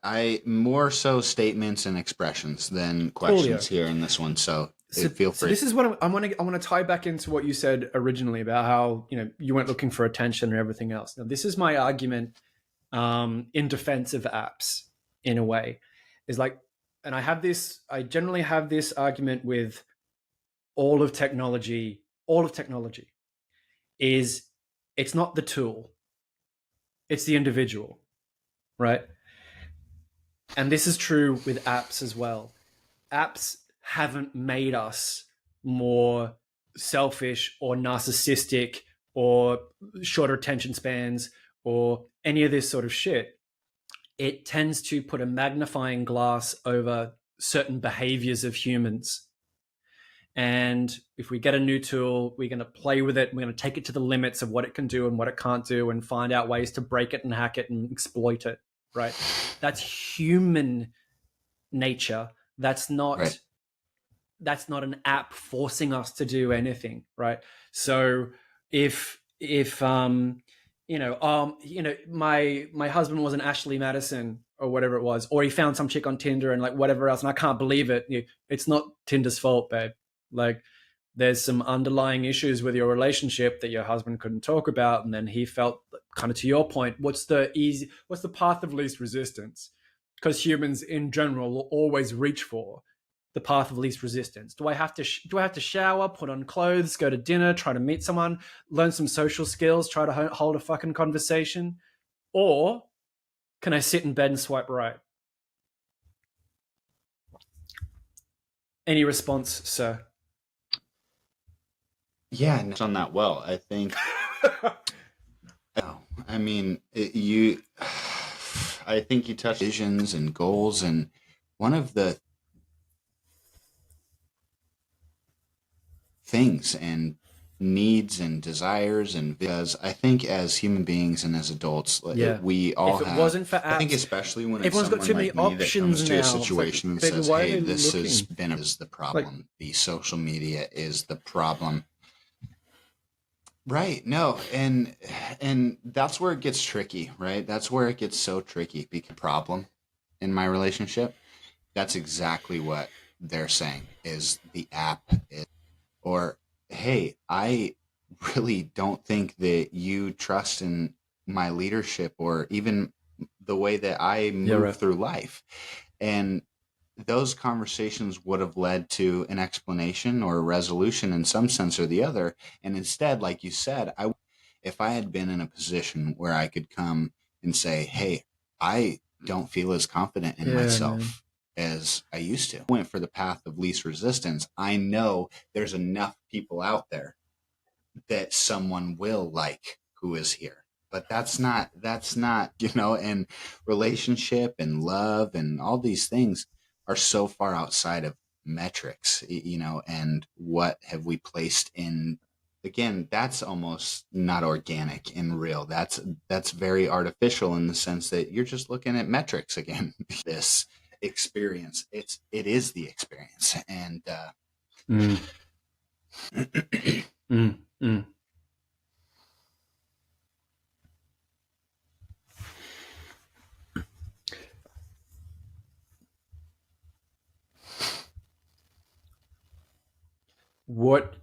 I more so statements and expressions than questions Coolio. here in this one. So So, feel so free. this is what I want to tie back into what you said originally about how you weren't looking for attention and everything else. Now, this is my argument in defense of apps in a way is like, and I generally have this argument with all of technology is it's not the tool, it's the individual, right? And this is true with apps as well. Apps haven't made us more selfish or narcissistic or shorter attention spans or any of this sort of shit. It tends to put a magnifying glass over certain behaviors of humans. And if we get a new tool, we're going to play with it. We're going to take it to the limits of what it can do and what it can't do and find out ways to break it and hack it and exploit it, right? That's human nature. That's Right. not that's not an app forcing us to do anything, right? So if my husband was an Ashley Madison or whatever it was, or he found some chick on Tinder and like whatever else, and I can't believe it. It's not Tinder's fault, babe. Like there's some underlying issues with your relationship that your husband couldn't talk about, and then he felt, kind of to your point, what's the path of least resistance? Because humans in general will always reach for the path of least resistance. Do I have to shower, put on clothes, go to dinner, try to meet someone, learn some social skills, try to hold a fucking conversation, or can I sit in bed and swipe right? Any response, sir? Yeah, and on that well. I think. Oh, I mean, you. I think you touched visions and goals, and one of the things and needs and desires, and because I think as human beings and as adults, Yeah. we all If it have. wasn't for I think apps, especially when it's everyone's got too someone many like me that comes options to a now. It's like, situation and baby, says, why are "Hey, they this has looking? been is the Like, problem. The social media is the problem." Right. No, and that's where it gets tricky, right? That's where it gets so tricky because problem in my relationship, that's exactly what they're saying is the app is, or hey, I really don't think that you trust in my leadership or even the way that I yeah, move right. through life. And those conversations would have led to an explanation or a resolution in some sense or the other. And instead, like you said, if I had been in a position where I could come and say, hey, I don't feel as confident in Yeah, man. myself as I used to. I went for the path of least resistance. I know there's enough people out there that someone will like who is here. But that's not, and relationship and love and all these things are so far outside of metrics, and what have we placed in. Again, that's almost not organic and real. That's very artificial in the sense that you're just looking at metrics again. This experience, it is the experience. And Mm. Mm. Mm. What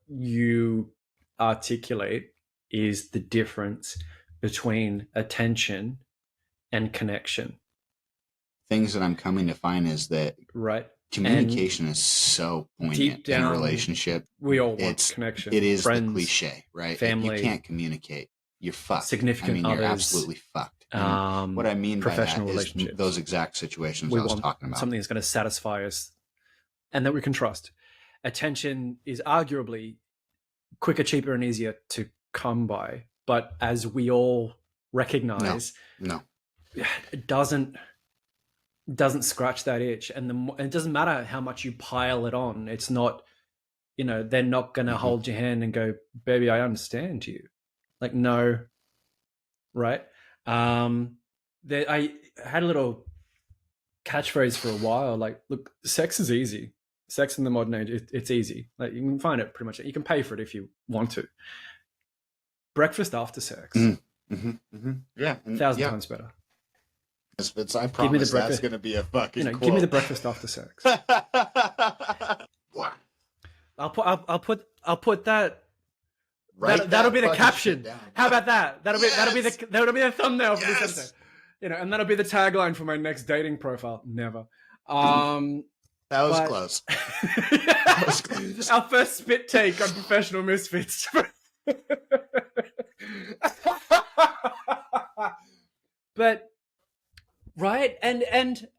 you articulate is the difference between attention and connection, things that I'm coming to find is that right? communication is so And poignant deep in a down, relationship. we all want It connection. is the Friends, cliche, right? If you family, can't communicate, you're fucked. I significant mean, you're others, absolutely fucked. And what I mean by that professional is those relationships. exact situations We I was want talking about. something that's going to satisfy us and that we can trust. Attention is arguably quicker, cheaper, and easier to come by. But as we all recognize, No. it doesn't scratch that itch. And it doesn't matter how much you pile it on. It's not, they're not going to hold your hand and go, baby, I understand you. Like, no, right? I had a little catchphrase for a while, like, look, sex is easy. Sex in the modern age, it's easy. Like, you can find it pretty much. You can pay for it if you want to. Breakfast after sex, Yeah, 1,000 times better. Misfits, I promise that's going to be a fucking quote. Give me the breakfast after sex. I'll put that. That'll be the caption. How about that? That'll be the thumbnail for this episode. And that'll be the tagline for my next dating profile. Never. That was close. That was close. Our first spit take on Professional Misfits. But right, and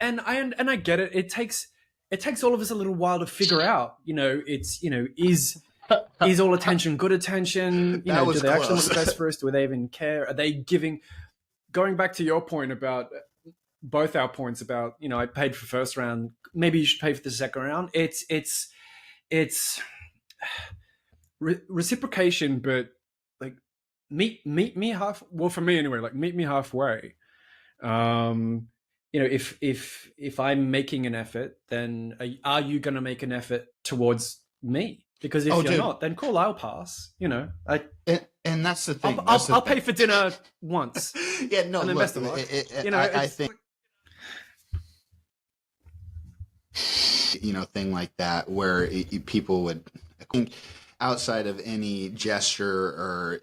I get it. It takes all of us a little while to figure out. Is all attention good attention? Do they actually want the best for us? Do they even care? Are they giving? Going back to your point about both our points about I paid for first round. Maybe you should pay for the second round. It's reciprocation, but like meet me half. Well, for me anyway, like meet me halfway. If I'm making an effort, then are you going to make an effort towards me? Because if you're not, then cool, I'll pass. And that's the thing. I'll pay for dinner once. Yeah, no, and then best of luck. I think thing like that where people would, I think, outside of any gesture or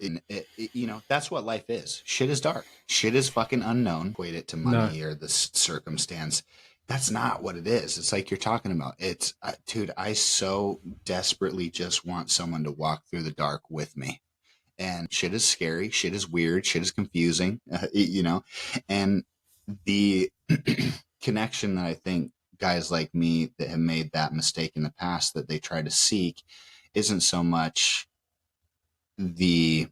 that's what life is. Shit is dark. Shit is fucking unknown. Equate it to money or the circumstance. That's not what it is. It's like you're talking about. It's, dude, I so desperately just want someone to walk through the dark with me. And shit is scary. Shit is weird. Shit is confusing, and the connection that I think guys like me that have made that mistake in the past that they try to seek isn't so much the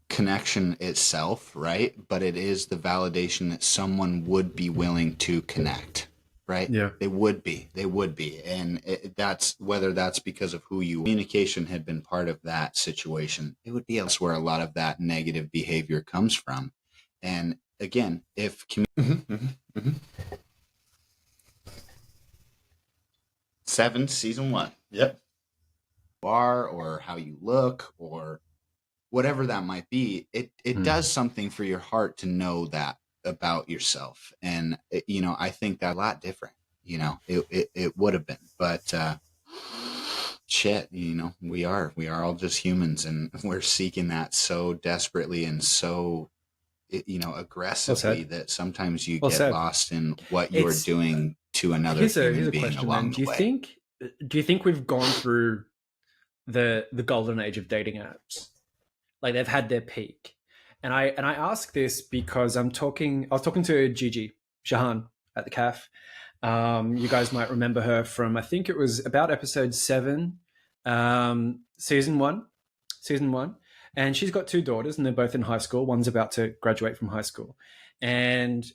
connection itself, right? But it is the validation that someone would be willing to connect, right? Yeah. They would be. And that's whether that's because of who you communication had been part of that situation. It would be else where a lot of that negative behavior comes from. And again, if Seven, season 1. Yep. Are or how you look or whatever that might be, it does something for your heart to know that about yourself. And I think that a lot different. It would have been, but shit, we are all just humans, and we're seeking that so desperately and so aggressively that sometimes you get lost in what you're doing to another human being along the way. Do you think we've gone through the golden age of dating apps. Like they've had their peak. And I ask this because I was talking to Gigi Shahan at the CAF. You guys might remember her from, I think it was about episode 7, season 1, season 1. And she's got 2 daughters, and they're both in high school. One's about to graduate from high school, and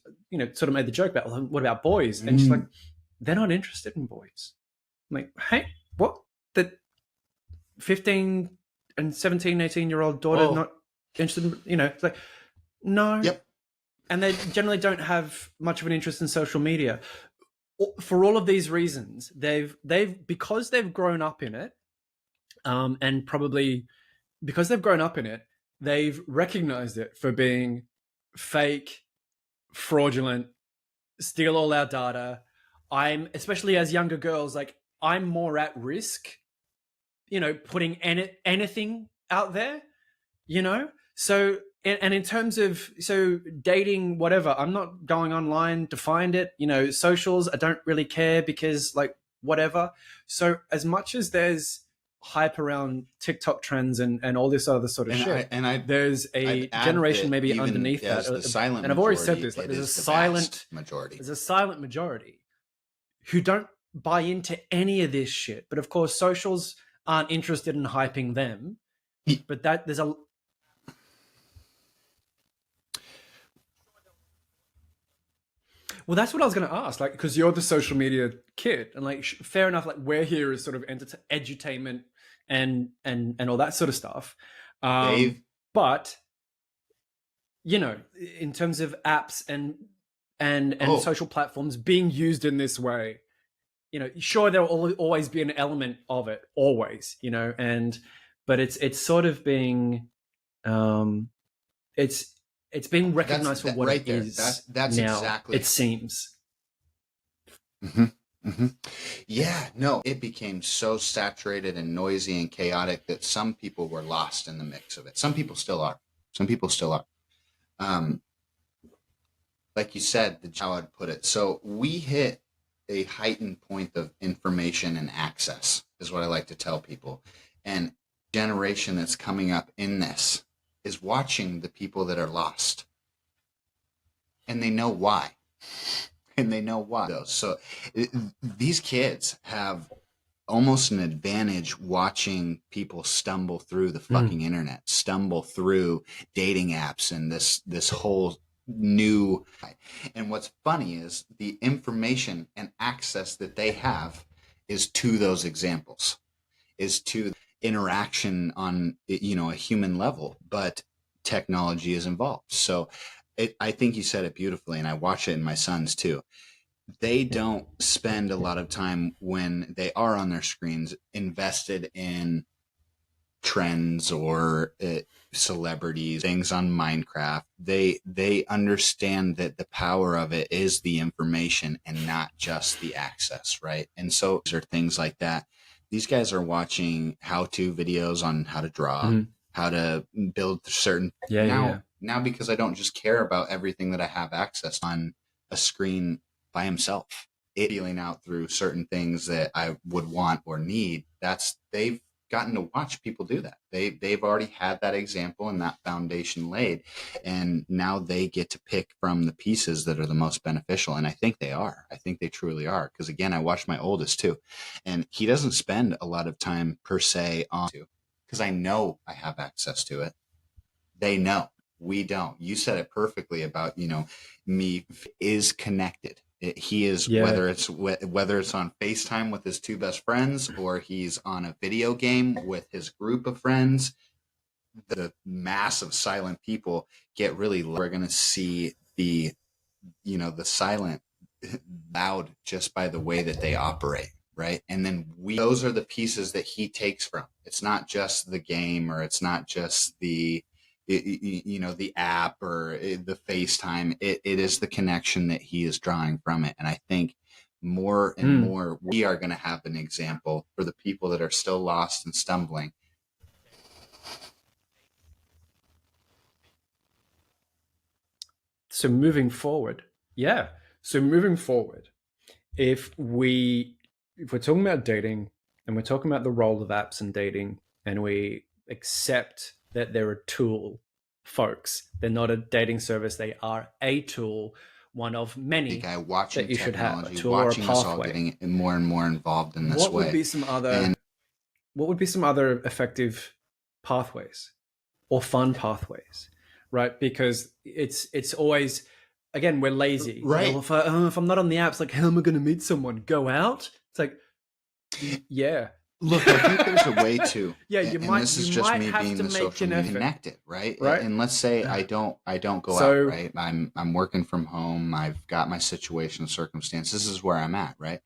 sort of made the joke about, well, what about boys? And she's like, they're not interested in boys. I'm like, hey, what? The 15 and 17, 18-year-old daughter not interested in, it's like, no. Yep. And they generally don't have much of an interest in social media. For all of these reasons, they've because they've grown up in it, and probably because they've grown up in it, they've recognized it for being fake, fraudulent, steal all our data. I'm, especially as younger girls, like, I'm more at risk, putting anything out there, So, and in terms of, dating, whatever, I'm not going online to find it, socials, I don't really care because, like, whatever. So as much as there's hype around TikTok trends and all this other sort of shit, there's a generation maybe underneath that. The silent and I've always said this, like, there's a silent majority who don't buy into any of this shit. But of course, socials aren't interested in hyping them. But there's a... Well, that's what I was going to ask, like, because you're the social media kid, and like, fair enough, like, we're here as sort of edutainment and all that sort of stuff. But in terms of apps and social platforms being used in this way, sure, there will always be an element of it, always, but it's sort of being, it's being recognized for what it is. That's now, exactly. It seems. Mm-hmm. Mm-hmm. Yeah, no, it became so saturated and noisy and chaotic that some people were lost in the mix of it. Some people still are. Like you said, how I'd put it. So we hit a heightened point of information and access, is what I like to tell people. And generation that's coming up in this is watching the people that are lost, and they know why. So these kids have almost an advantage watching people stumble through the fucking internet, stumble through dating apps and this whole new. And what's funny is the information and access that they have is to those examples, is to interaction on a human level, but technology is involved. So I think you said it beautifully, and I watch it in my sons too. They don't spend a lot of time when they are on their screens invested in trends or celebrities, things on Minecraft. They understand that the power of it is the information and not just the access, right? And so there are things like that. These guys are watching how-to videos on how to draw, how to build certain. Now, because I don't just care about everything that I have access on a screen by himself, feeling out through certain things that I would want or need. They've gotten to watch people do that. They've already had that example and that foundation laid, and now they get to pick from the pieces that are the most beneficial. And I think they are. I think they truly are. Because again, I watch my oldest too, and he doesn't spend a lot of time per se on it, because I know I have access to it. They know. We don't. You said it perfectly about, me is connected. He is, whether it's on FaceTime with his 2 best friends, or he's on a video game with his group of friends. The mass of silent people get really low. We're going to see the silent loud just by the way that they operate, right? And then those are the pieces that he takes from. It's not just the game, or it's not just the app or the FaceTime. It is the connection that he is drawing from it. And I think more and more we are going to have an example for the people that are still lost and stumbling. So moving forward, if we're talking about dating and we're talking about the role of apps in dating, and we accept that they're a tool, folks. They're not a dating service. They are a tool, one of many Guy watching that you should have, a technology, tool or a watching us all pathway. getting more and more involved in this What would way. be some other And what would be some other effective pathways or fun pathways, right? Because it's always, again, we're lazy. right. If I'm not on the apps, like, how am I going to meet someone? Go out? It's like, yeah. Look, I think there's a way to. Yeah, and this is just me being the social media connected, right? And let's say I don't go out, right? I'm working from home. I've got my situation, circumstance. This is where I'm at, right?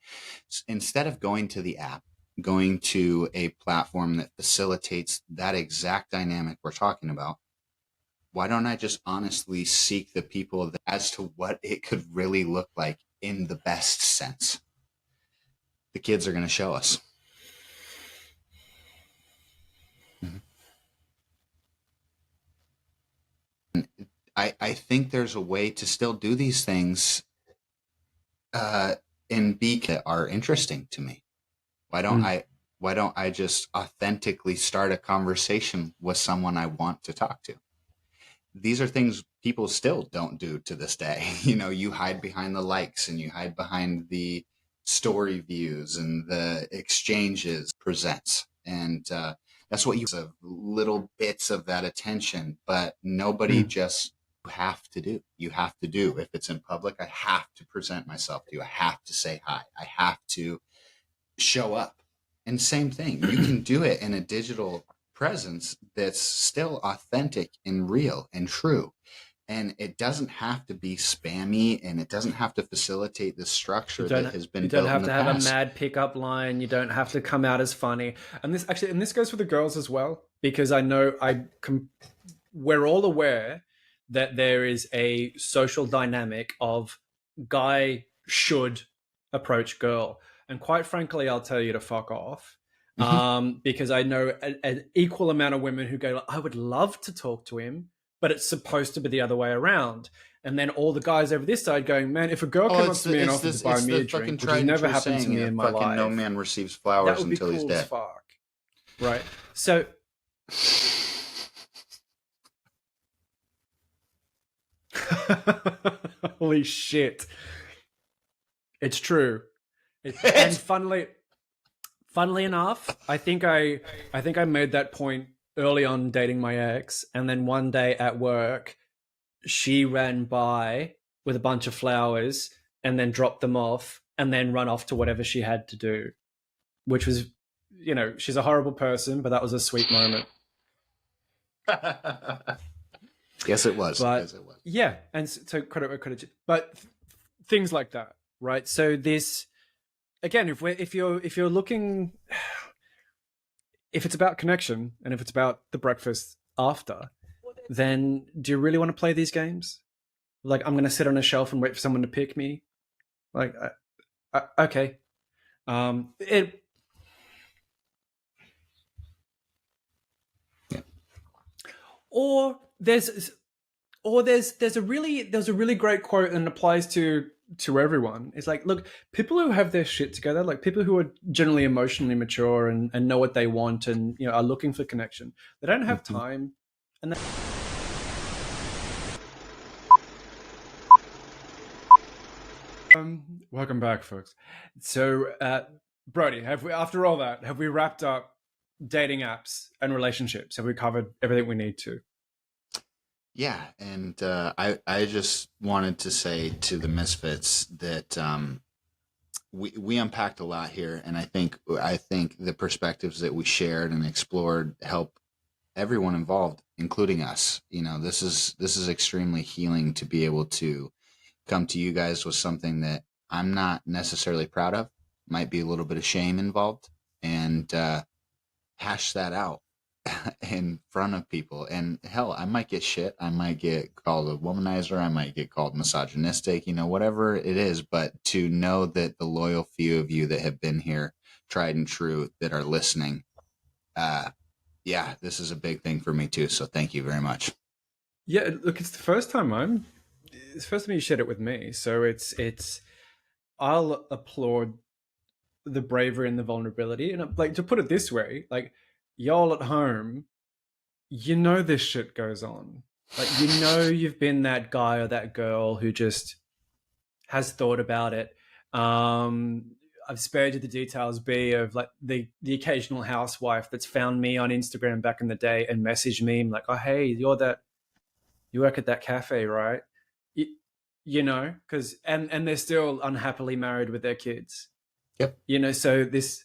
Instead of going to the app, going to a platform that facilitates that exact dynamic we're talking about, why don't I just honestly seek the people as to what it could really look like in the best sense? The kids are going to show us. I think there's a way to still do these things and be that are interesting to me. Why don't I just authentically start a conversation with someone I want to talk to? These are things people still don't do to this day. You hide behind the likes and you hide behind the story views and the exchanges presents. And that's what you have, little bits of that attention, but nobody just have to do. You have to do. If it's in public, I have to present myself to you. I have to say hi. I have to show up. And same thing, you can do it in a digital presence that's still authentic and real and true. And it doesn't have to be spammy, and it doesn't have to facilitate the structure that has been built in the past. You don't have to have a mad pickup line. You don't have to come out as funny. And this goes for the girls as well, because I know we're all aware that there is a social dynamic of guy should approach girl. And quite frankly, I'll tell you to fuck off. Because I know an equal amount of women who go, I would love to talk to him, but it's supposed to be the other way around. And then all the guys over this side going, man, if a girl came up to me and offered to buy me a drink, which has never happened to me in my life. No man receives flowers until he's dead. Fuck. Right. So holy shit. It's true. And funnily enough, I think I made that point early on dating my ex, and then one day at work, she ran by with a bunch of flowers and then dropped them off and then run off to whatever she had to do, which was, she's a horrible person, but that was a sweet moment. Yes, it was. But, yes, it was. Yeah, and so credit, but things like that, right? So this, again, if you're looking, if it's about connection and if it's about the breakfast after, then do you really want to play these games? Like, I'm going to sit on a shelf and wait for someone to pick me. Like, okay. Yeah. Or there's a really great quote, and applies to everyone. It's like, look, people who have their shit together, like people who are generally emotionally mature and know what they want and are looking for connection, they don't have time. And welcome back, folks. So Brody, after all that, have we wrapped up dating apps and relationships? Have we covered everything we need to? Yeah, and I just wanted to say to the Misfits that we unpacked a lot here, and I think the perspectives that we shared and explored help everyone involved, including us. This is extremely healing to be able to come to you guys with something that I'm not necessarily proud of, might be a little bit of shame involved, and hash that out in front of people. And hell, I might get shit. I might get called a womanizer. I might get called misogynistic, whatever it is. But to know that the loyal few of you that have been here, tried and true, that are listening, yeah, this is a big thing for me too. So thank you very much. Yeah, look, it's the first time you shared it with me. So I'll applaud the bravery and the vulnerability. And like, to put it this way, like, y'all at home, you know this shit goes on. Like, you know you've been that guy or that girl who just has thought about it. I've spared you the details, B, of like the occasional housewife that's found me on Instagram back in the day and messaged me like, oh, hey, you work at that cafe, right? You know, because and they're still unhappily married with their kids. Yep. You know, so this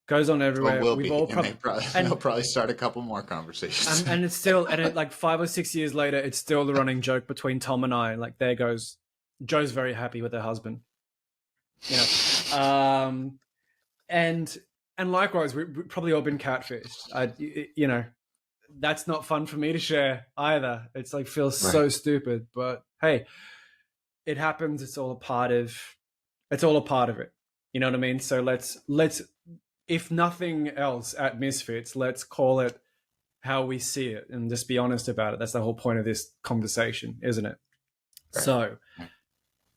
goes on everywhere. Will We've be, all and they'll probably start a couple more conversations. and it's still, and it, like 5 or 6 years later, it's still the running joke between Tom and I. Like, there goes Joe's very happy with her husband. You know, and likewise, we've probably all been catfished. You know, that's not fun for me to share either. It's like, feels so stupid, but hey, it happens. It's all a part of it. You know what I mean? So let's, if nothing else at Misfits, let's call it how we see it and just be honest about it. That's the whole point of this conversation, isn't it? Right. So,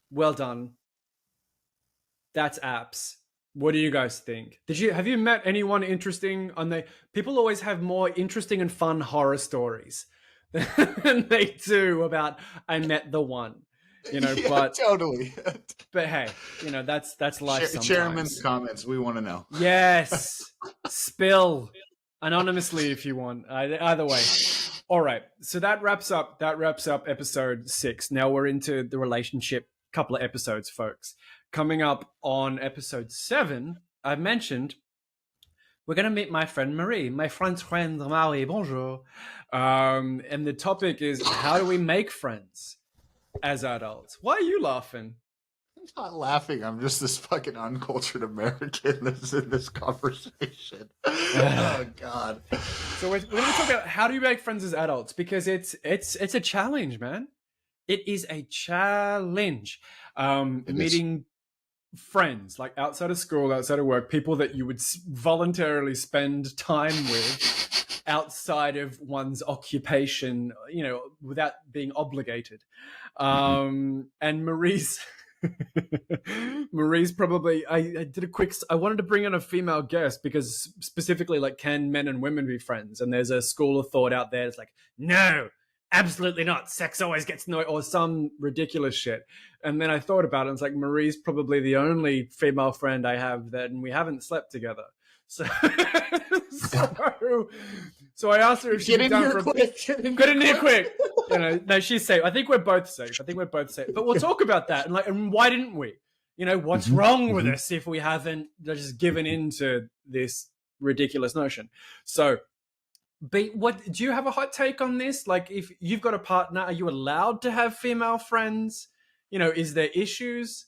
well done. That's apps. What do you guys think? Have you met anyone interesting on the, people always have more interesting and fun horror stories than they do about, I met the one. You know, but totally. But hey, you know, that's life. Sometimes. Chairman's comments, we want to know. Yes, spill anonymously if you want. Either way. All right, so that wraps up episode 6. Now we're into the relationship couple of episodes, folks. Coming up on episode 7, I've mentioned we're going to meet my friend Marie, my friend Marie. Bonjour. And the topic is, how do we make friends as adults? Why are you laughing? I'm not laughing. I'm just this fucking uncultured American that's in this conversation. Oh God. So we're going to talk about how do you make friends as adults, because it's a challenge, man. It is a challenge. Meeting friends, like outside of school, outside of work, people that you would voluntarily spend time with outside of one's occupation, you know, without being obligated. And Marie's probably, I did a quick, I wanted to bring in a female guest because specifically, like, can men and women be friends? And there's a school of thought out there that's like, no, absolutely not. Sex always gets no, or some ridiculous shit. And then I thought about it, and it's like, Marie's probably the only female friend I have that, and we haven't slept together. So, so I asked her if she'd be down for get in here quick. You know, no, she's safe. I think we're both safe. But we'll talk about that, and why didn't we? You know, what's wrong with us if we haven't just given into this ridiculous notion? So, what do you have a hot take on this? Like, if you've got a partner, are you allowed to have female friends? You know, is there issues?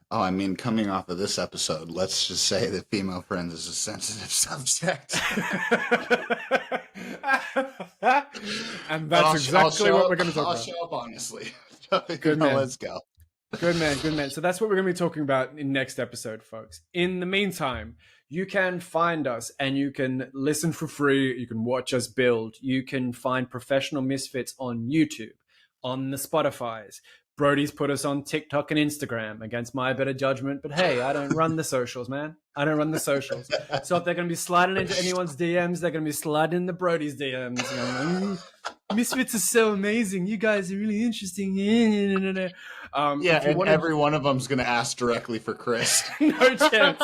Oh, I mean, coming off of this episode, let's just say that female friends is a sensitive subject. And that's exactly what we're going to talk about. I'll show up honestly. Good man. Let's go. Good man. So that's what we're going to be talking about in next episode, folks. In the meantime, you can find us and you can listen for free. You can watch us build. You can find Professional Misfits on YouTube, on the Spotifys. Brody's put us on TikTok and Instagram against my better judgment. But hey, I don't run the socials, man. I don't run the socials. So if they're going to be sliding into anyone's DMs, they're going to be sliding into Brody's DMs. You know, Misfits is so amazing. You guys are really interesting. Yeah, and every one of them's going to ask directly for Chris. No chance.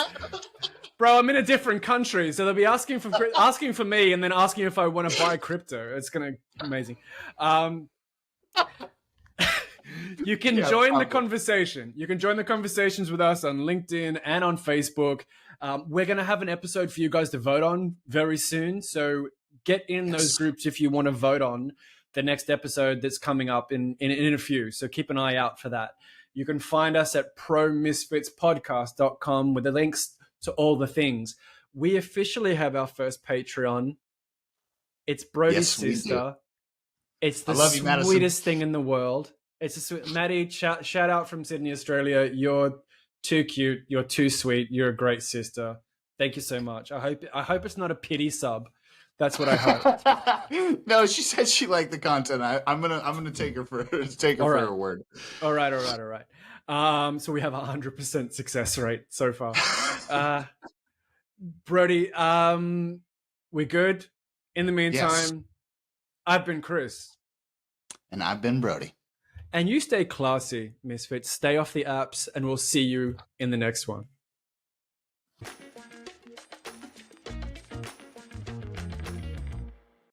Bro, I'm in a different country, so they'll be asking for me and then asking if I want to buy crypto. It's going to be amazing. You can join the conversation. You can join the conversations with us on LinkedIn and on Facebook. We're going to have an episode for you guys to vote on very soon. So get in those groups if you want to vote on the next episode that's coming up in a few. So keep an eye out for that. You can find us at promisfitspodcast.com with the links to all the things. We officially have our first Patreon. It's Brody's sister. It's the sweetest thing in the world. It's a sweet Maddie. Shout out from Sydney, Australia. You're too cute. You're too sweet. You're a great sister. Thank you so much. I hope it's not a pity sub. That's what I hope. No, she said she liked the content. I'm gonna take her for her word. All right. So we have 100% success rate so far. Uh, Brody, we good? In the Yes. meantime, I've been Chris. And I've been Brody. And you stay classy, Misfits. Stay off the apps, and we'll see you in the next one.